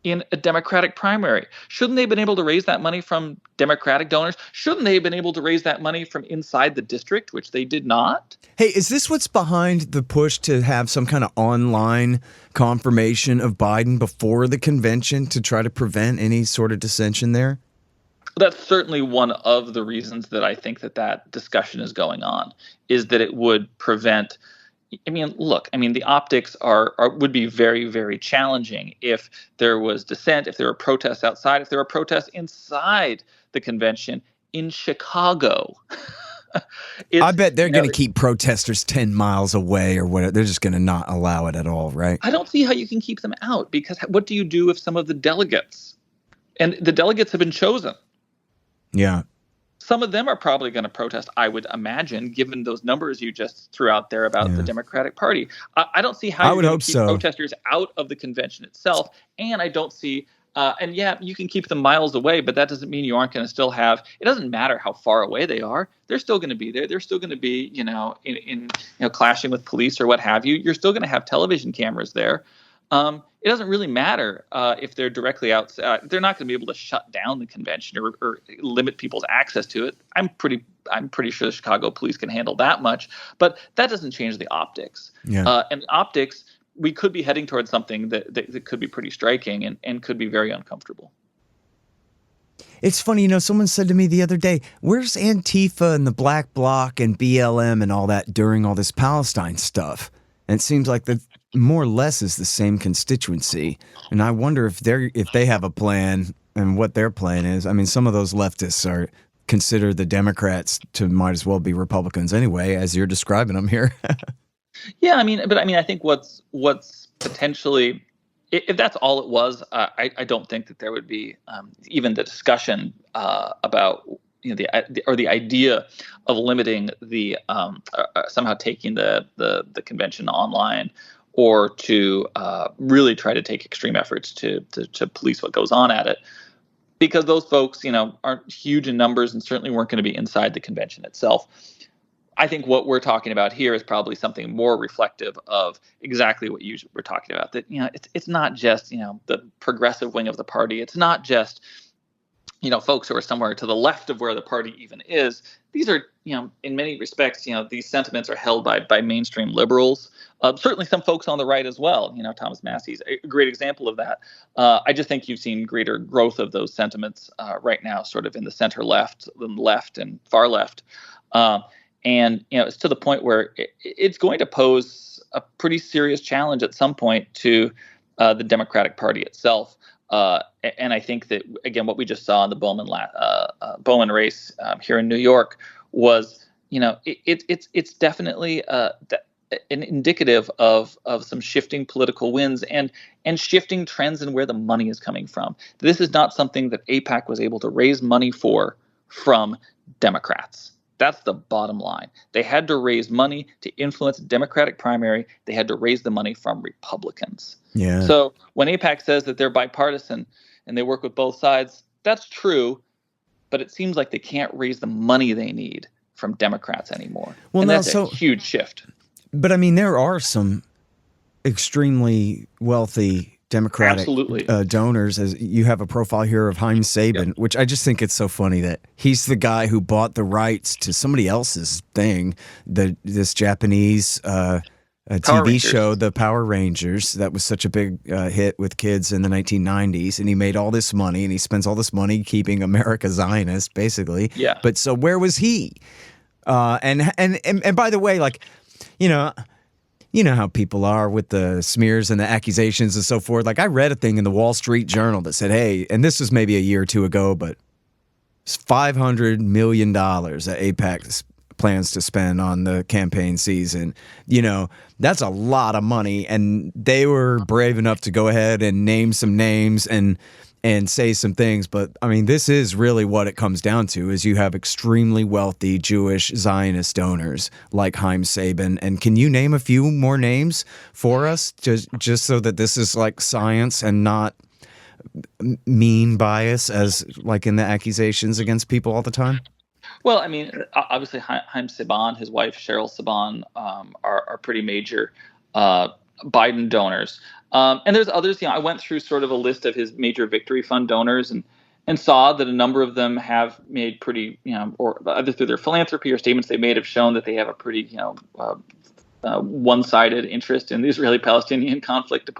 in a Democratic primary? Shouldn't they have been able to raise that money from Democratic donors? Shouldn't they have been able to raise that money from inside the district, which they did not? Hey, is this what's behind the push to have some kind of online confirmation of Biden before the convention to try to prevent any sort of dissension there? That's certainly one of the reasons that I think that discussion is going on, is that it would prevent. The optics would be very, very challenging if there was dissent, if there were protests outside, if there were protests inside the convention in Chicago. I bet they're going to keep protesters 10 miles away or whatever. They're just going to not allow it at all, right? I don't see how you can keep them out, because what do you do if some of the delegates, and the delegates have been chosen? Yeah. Some of them are probably going to protest, I would imagine, given those numbers you just threw out there about the Democratic Party. I don't see how you can keep protesters out of the convention itself, and I don't see you can keep them miles away, but that doesn't mean you aren't going to still have. It doesn't matter how far away they are; they're still going to be there. They're still going to be, in clashing with police or what have you. You're still going to have television cameras there. It doesn't really matter if they're directly outside. They're not going to be able to shut down the convention or limit people's access to it. I'm pretty sure the Chicago police can handle that much, but that doesn't change the optics. Yeah. And the optics, we could be heading towards something that could be pretty striking and could be very uncomfortable. It's funny, someone said to me the other day, where's Antifa and the Black Bloc and BLM and all that during all this Palestine stuff? And it seems like that more or less is the same constituency. And I wonder if they have a plan and what their plan is. I mean, some of those leftists consider the Democrats to might as well be Republicans anyway, as you're describing them here. Yeah, I think what's potentially, if that's all it was, I don't think that there would be even the discussion about the idea of limiting the somehow taking the convention online, or to really try to take extreme efforts to police what goes on at it, because those folks aren't huge in numbers and certainly weren't going to be inside the convention itself. I think what we're talking about here is probably something more reflective of exactly what you were talking about. That it's not just the progressive wing of the party. It's not just folks who are somewhere to the left of where the party even is. These are in many respects these sentiments are held by mainstream liberals. Certainly some folks on the right as well. Thomas Massey's a great example of that. I just think you've seen greater growth of those sentiments right now, sort of in the center left, and far left. And it's to the point where it's going to pose a pretty serious challenge at some point to the Democratic Party itself. And I think that, again, what we just saw in the Bowman race here in New York was, it's definitely an indicative of some shifting political winds and shifting trends in where the money is coming from. This is not something that AIPAC was able to raise money from Democrats. That's the bottom line. They had to raise money to influence the Democratic primary. They had to raise the money from Republicans. Yeah. So when AIPAC says that they're bipartisan and they work with both sides, that's true. But it seems like they can't raise the money they need from Democrats anymore. Well, and that's a huge shift. But I mean, there are some extremely wealthy Democratic donors. As you have a profile here of Haim Sabin, which I just think it's so funny that he's the guy who bought the rights to somebody else's thing, this Japanese TV show, the Power Rangers, that was such a big hit with kids in the 1990s, and he made all this money, and he spends all this money keeping America Zionist, basically. Yeah. But so where was he? And by the way, like, you know how people are with the smears and the accusations and so forth. Like, I read a thing in the Wall Street Journal that said, hey, and this was maybe a year or two ago, but it's $500 million that AIPAC plans to spend on the campaign season. That's a lot of money. And they were brave enough to go ahead and name some names and say some things. But I mean, this is really what it comes down to, is you have extremely wealthy Jewish Zionist donors like Haim Sabin. And can you name a few more names for us, just so that this is like science and not mean bias as like in the accusations against people all the time? Well, I mean, obviously Haim Saban, his wife Cheryl Saban, are pretty major Biden donors. And there's others. I went through sort of a list of his major victory fund donors and saw that a number of them have made pretty, or either through their philanthropy or statements they made, have shown that they have a pretty, one-sided interest in the Israeli-Palestinian conflict, to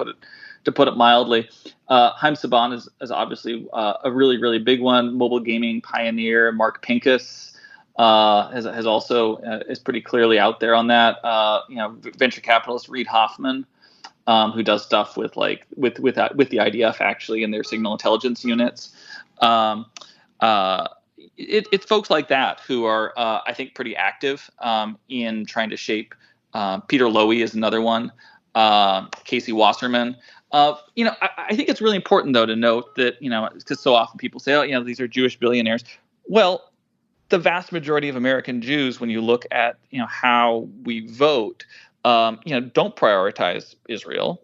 put it mildly. Haim Saban is obviously a really, really big one. Mobile gaming pioneer Mark Pincus has also is pretty clearly out there on that. Venture capitalist Reid Hoffman, who does stuff with the IDF actually in their signal intelligence units. It's folks like that who are, I think, pretty active in trying to shape. Peter Lowy is another one. Casey Wasserman. I think it's really important, though, to note that, because so often people say, oh, these are Jewish billionaires. Well, the vast majority of American Jews, when you look at, how we vote, don't prioritize Israel.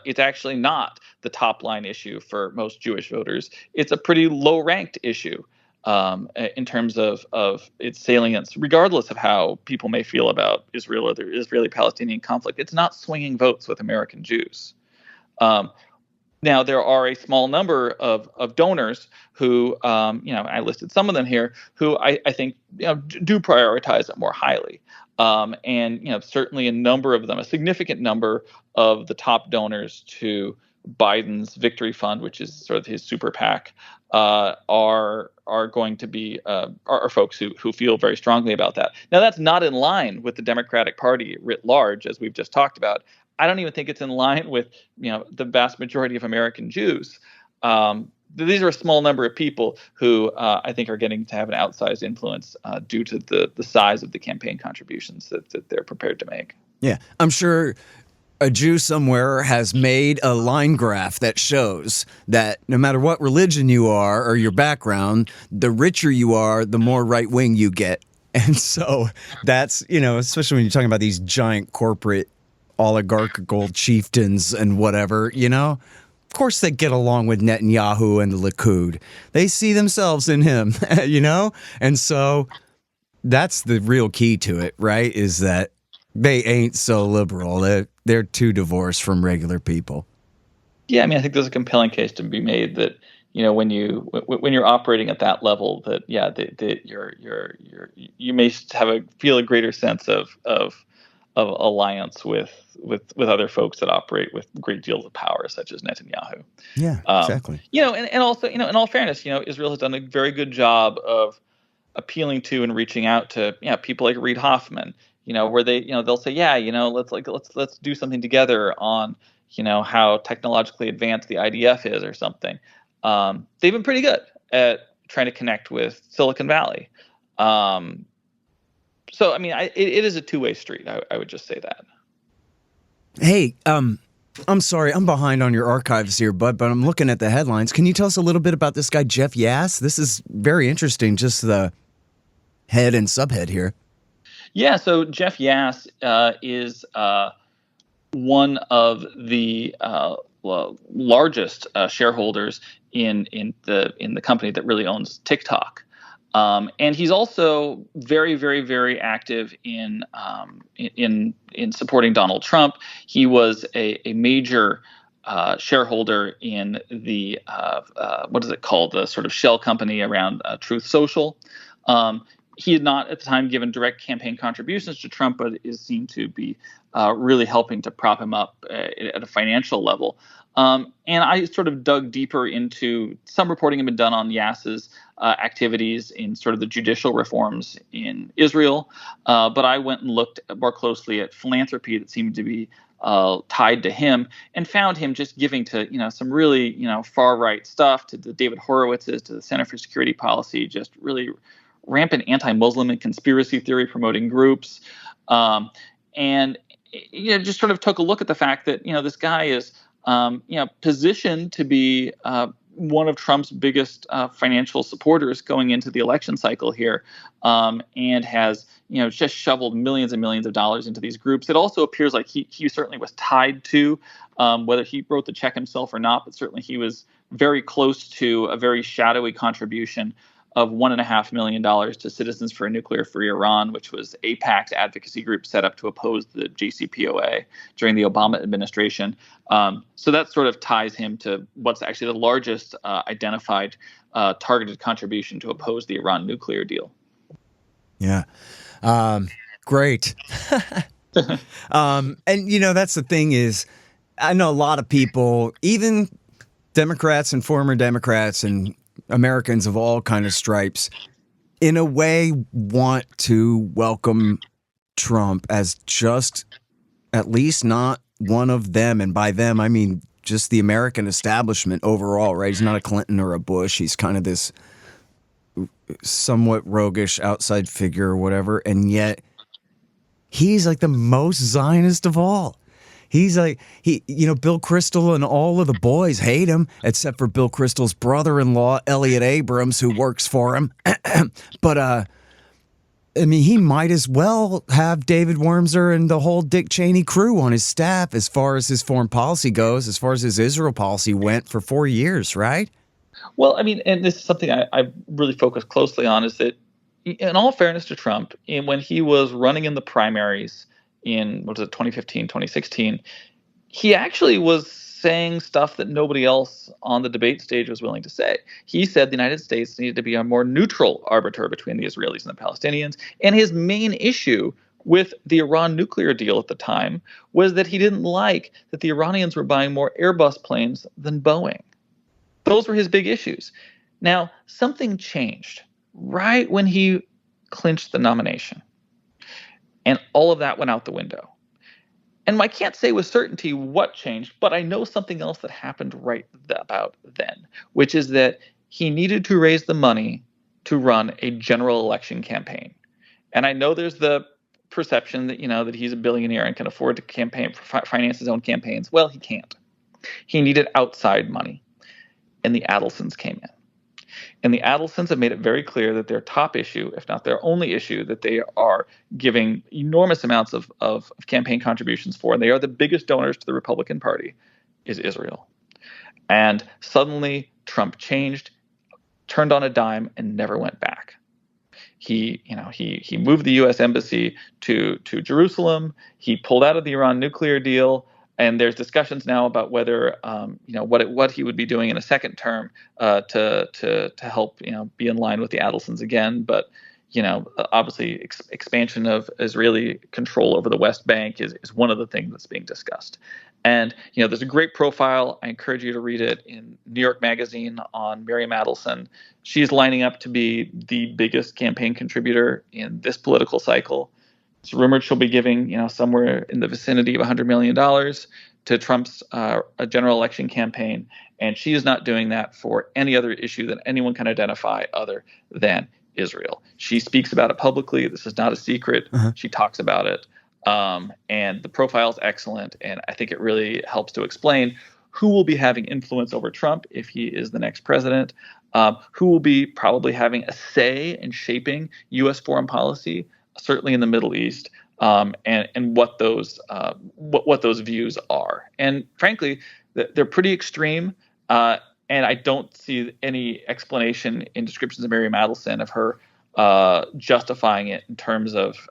It's actually not the top line issue for most Jewish voters. It's a pretty low ranked issue in terms of its salience, regardless of how people may feel about Israel or the Israeli-Palestinian conflict. It's not swinging votes with American Jews. Now, there are a small number of donors who, I listed some of them here, who I think do prioritize it more highly. And certainly a significant number of the top donors to Biden's Victory Fund, which is sort of his super PAC, are going to be are folks who feel very strongly about that. Now, that's not in line with the Democratic Party writ large, as we've just talked about. I don't even think it's in line with the vast majority of American Jews. These are a small number of people who I think are getting to have an outsized influence due to the size of the campaign contributions that they're prepared to make. Yeah, I'm sure a Jew somewhere has made a line graph that shows that no matter what religion you are or your background, the richer you are, the more right wing you get. And so that's, especially when you're talking about these giant corporate oligarchical chieftains and whatever, of course they get along with Netanyahu and the Likud. They see themselves in him, and so that's the real key to it, right? Is that they ain't so liberal. They're too divorced from regular people. Yeah, I mean, I think there's a compelling case to be made that when you're operating at that level, that you may feel a greater sense of alliance with other folks that operate with great deals of power, such as Netanyahu. Yeah, exactly. And also, in all fairness, Israel has done a very good job of appealing to and reaching out to people like Reid Hoffman. Where they they'll say, let's do something together on how technologically advanced the IDF is or something. They've been pretty good at trying to connect with Silicon Valley. So, I mean, it is a two-way street. I would just say that. Hey, I'm sorry, I'm behind on your archives here, bud, but I'm looking at the headlines. Can you tell us a little bit about this guy, Jeff Yass? This is very interesting, just the head and subhead here. Yeah, so Jeff Yass is one of the largest shareholders in the company that really owns TikTok. And he's also very, very, very active in supporting Donald Trump. He was a major shareholder in the what is it called, the sort of shell company around Truth Social. He had not at the time given direct campaign contributions to Trump, but is seen to be really helping to prop him up at a financial level. And I sort of dug deeper into some reporting had been done on Yass's activities in sort of the judicial reforms in Israel. But I went and looked more closely at philanthropy that seemed to be tied to him, and found him just giving to some really far right stuff, to the David Horowitzes, to the Center for Security Policy, just really rampant anti-Muslim and conspiracy theory promoting groups. And just sort of took a look at the fact that this guy is positioned to be one of Trump's biggest financial supporters going into the election cycle here, and has just shoveled millions and millions of dollars into these groups. It also appears like he certainly was tied to, whether he wrote the check himself or not, but certainly he was very close to a very shadowy contribution of $1.5 million to Citizens for a Nuclear-Free Iran, which was AIPAC's advocacy group set up to oppose the JCPOA during the Obama administration. So that sort of ties him to what's actually the largest identified targeted contribution to oppose the Iran nuclear deal. Yeah. Great. And, that's the thing is, I know a lot of people, even Democrats and former Democrats and Americans of all kind of stripes, in a way want to welcome Trump as just at least not one of them. And by them, I mean just the American establishment overall, right? He's not a Clinton or a Bush. He's kind of this somewhat roguish outside figure or whatever. And yet he's like the most Zionist of all. He's like, Bill Kristol and all of the boys hate him, except for Bill Kristol's brother-in-law, Elliot Abrams, who works for him. But, I mean, he might as well have David Wormser and the whole Dick Cheney crew on his staff as far as his foreign policy goes, as far as his Israel policy went for 4 years, right? Well, I mean, and this is something I really focus closely on, is that in all fairness to Trump, when he was running in the primaries in, 2015, 2016, he actually was saying stuff that nobody else on the debate stage was willing to say. He said the United States needed to be a more neutral arbiter between the Israelis and the Palestinians. And his main issue with the Iran nuclear deal at the time was that he didn't like that the Iranians were buying more Airbus planes than Boeing. Those were his big issues. Now, something changed right when he clinched the nomination. And all of that went out the window. And I can't say with certainty what changed, but I know something else that happened right about then, which is that he needed to raise the money to run a general election campaign. And I know there's the perception that, that he's a billionaire and can afford to finance his own campaigns. Well, he can't. He needed outside money. And the Adelsons came in. And the Adelsons have made it very clear that their top issue, if not their only issue, that they are giving enormous amounts of campaign contributions for, and they are the biggest donors to the Republican Party, is Israel. And suddenly Trump changed, turned on a dime, and never went back. He moved the U.S. embassy to Jerusalem. He pulled out of the Iran nuclear deal. And there's discussions now about whether, what he would be doing in a second term to help, be in line with the Adelsons again. But, obviously expansion of Israeli control over the West Bank is one of the things that's being discussed. And, there's a great profile. I encourage you to read it in New York Magazine on Miriam Adelson. She's lining up to be the biggest campaign contributor in this political cycle. It's rumored she'll be giving, somewhere in the vicinity of $100 million to Trump's general election campaign. And she is not doing that for any other issue that anyone can identify other than Israel. She speaks about it publicly. This is not a secret. Uh-huh. She talks about it. And the profile is excellent. And I think it really helps to explain who will be having influence over Trump if he is the next president, who will be probably having a say in shaping U.S. foreign policy, certainly in the Middle East, and what those views are. And frankly, they're pretty extreme. And I don't see any explanation in descriptions of Miriam Adelson of her justifying it in terms of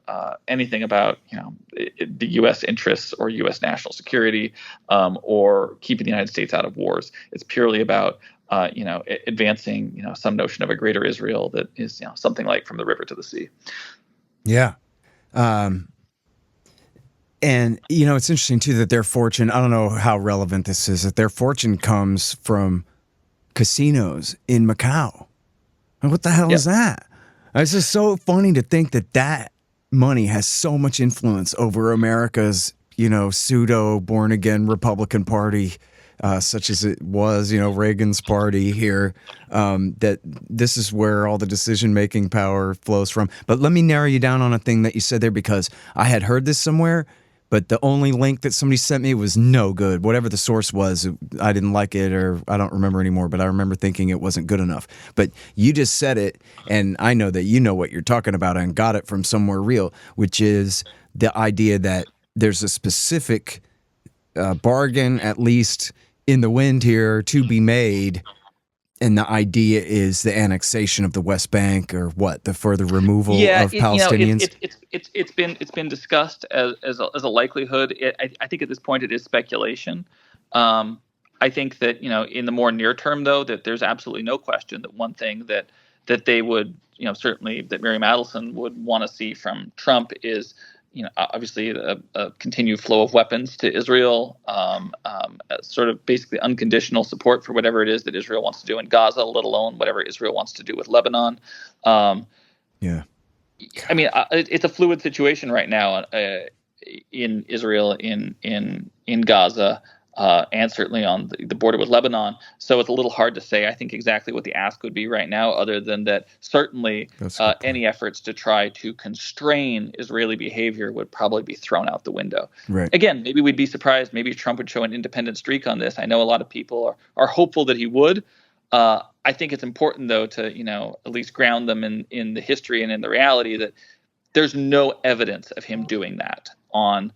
anything about the U.S. interests or U.S. national security or keeping the United States out of wars. It's purely about advancing some notion of a greater Israel that is something like from the river to the sea. Yeah. And, it's interesting, too, that their fortune, I don't know how relevant this is, that their fortune comes from casinos in Macau. And what the hell is that? It's just so funny to think that money has so much influence over America's, pseudo born-again Republican Party, such as it was, Reagan's party here, that this is where all the decision-making power flows from. But let me narrow you down on a thing that you said there, because I had heard this somewhere, but the only link that somebody sent me was no good. Whatever the source was, I didn't like it, or I don't remember anymore, but I remember thinking it wasn't good enough. But you just said it, and I know that you know what you're talking about and got it from somewhere real, which is the idea that there's a specific bargain, at least in the wind here, to be made, and the idea is the annexation of the West Bank, or what, the further removal of Palestinians. It's been discussed as a likelihood. I think at this point it is speculation. I think that in the more near term, though, that there's absolutely no question that one thing that they would certainly that Miriam Adelson would want to see from Trump is obviously a continued flow of weapons to Israel, sort of basically unconditional support for whatever it is that Israel wants to do in Gaza, let alone whatever Israel wants to do with Lebanon. Yeah. I mean, it's a fluid situation right now in Israel, in Gaza, and certainly on the border with Lebanon. So it's a little hard to say, I think, exactly what the ask would be right now, other than that certainly any efforts to try to constrain Israeli behavior would probably be thrown out the window. Right. Again, maybe we'd be surprised. Maybe Trump would show an independent streak on this. I know a lot of people are hopeful that he would. I think it's important, though, to at least ground them in the history and in the reality that there's no evidence of him doing that on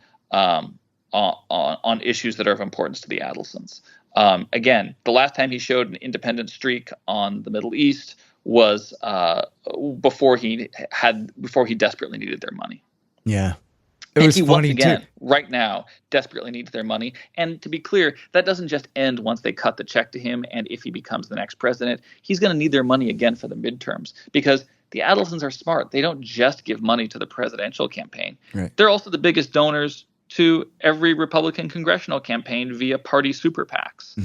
issues that are of importance to the Adelsons. Again, the last time he showed an independent streak on the Middle East was before he desperately needed their money. Yeah. It and was he funny, once again, too. right now, desperately needs their money. And to be clear, that doesn't just end once they cut the check to him. And if he becomes the next president, he's going to need their money again for the midterms, because the Adelsons are smart. They don't just give money to the presidential campaign. Right. They're also the biggest donors to every Republican congressional campaign via party super PACs.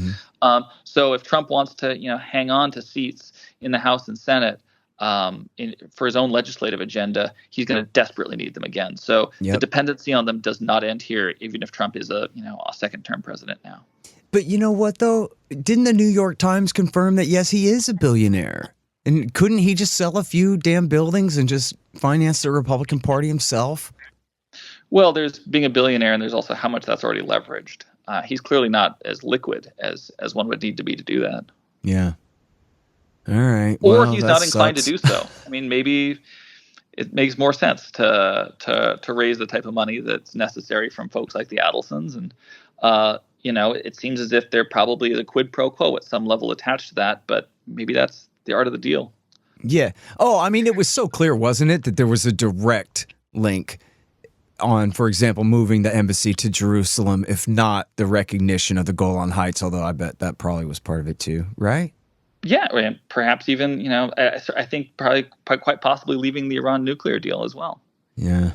So if Trump wants to, hang on to seats in the House and Senate for his own legislative agenda, he's going to desperately need them again. So the dependency on them does not end here, even if Trump is a second-term president now. But you know what, though? Didn't the New York Times confirm that, yes, he is a billionaire? And couldn't he just sell a few damn buildings and just finance the Republican Party himself? Well, there's being a billionaire, and there's also how much that's already leveraged. He's clearly not as liquid as one would need to be to do that. Yeah. All right. Or he's not inclined to do so. I mean, maybe it makes more sense to raise the type of money that's necessary from folks like the Adelsons. And, it seems as if there probably is a quid pro quo at some level attached to that, but maybe that's the art of the deal. Yeah. Oh, I mean, it was so clear, wasn't it, that there was a direct link on, for example, moving the embassy to Jerusalem, if not the recognition of the Golan Heights, although I bet that probably was part of it too, right? Yeah, and perhaps even, I think probably quite possibly leaving the Iran nuclear deal as well. Yeah.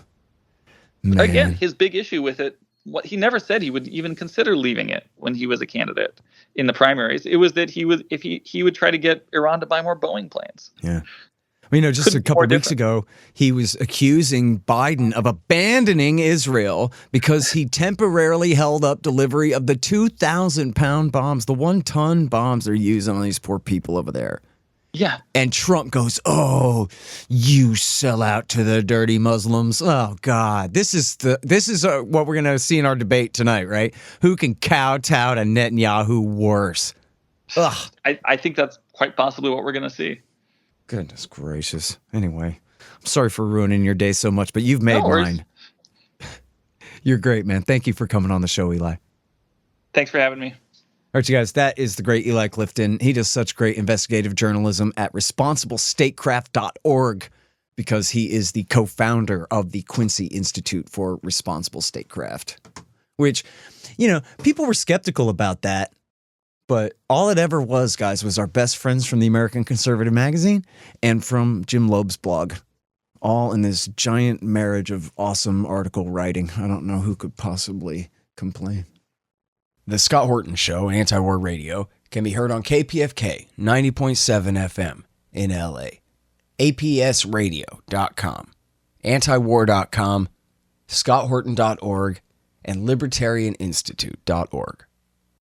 Man. Again, his big issue with it, he never said he would even consider leaving it when he was a candidate in the primaries. It was that he would try to get Iran to buy more Boeing planes. Yeah. I mean, just a couple of weeks ago, he was accusing Biden of abandoning Israel because he temporarily held up delivery of the 2,000-pound bombs, the 1-ton bombs they're using on these poor people over there. Yeah. And Trump goes, "Oh, you sell out to the dirty Muslims." Oh, God. This is what we're going to see in our debate tonight, right? Who can kowtow to Netanyahu worse? Ugh. I think that's quite possibly what we're going to see. Goodness gracious. Anyway, I'm sorry for ruining your day so much, but you've made mine. You're great, man. Thank you for coming on the show, Eli. Thanks for having me. All right, you guys, that is the great Eli Clifton. He does such great investigative journalism at responsiblestatecraft.org because he is the co-founder of the Quincy Institute for Responsible Statecraft, which, people were skeptical about that. But all it ever was, guys, was our best friends from the American Conservative Magazine and from Jim Loeb's blog, all in this giant marriage of awesome article writing. I don't know who could possibly complain. The Scott Horton Show, Anti-War Radio, can be heard on KPFK 90.7 FM in LA, APSradio.com, antiwar.com, scotthorton.org, and libertarianinstitute.org.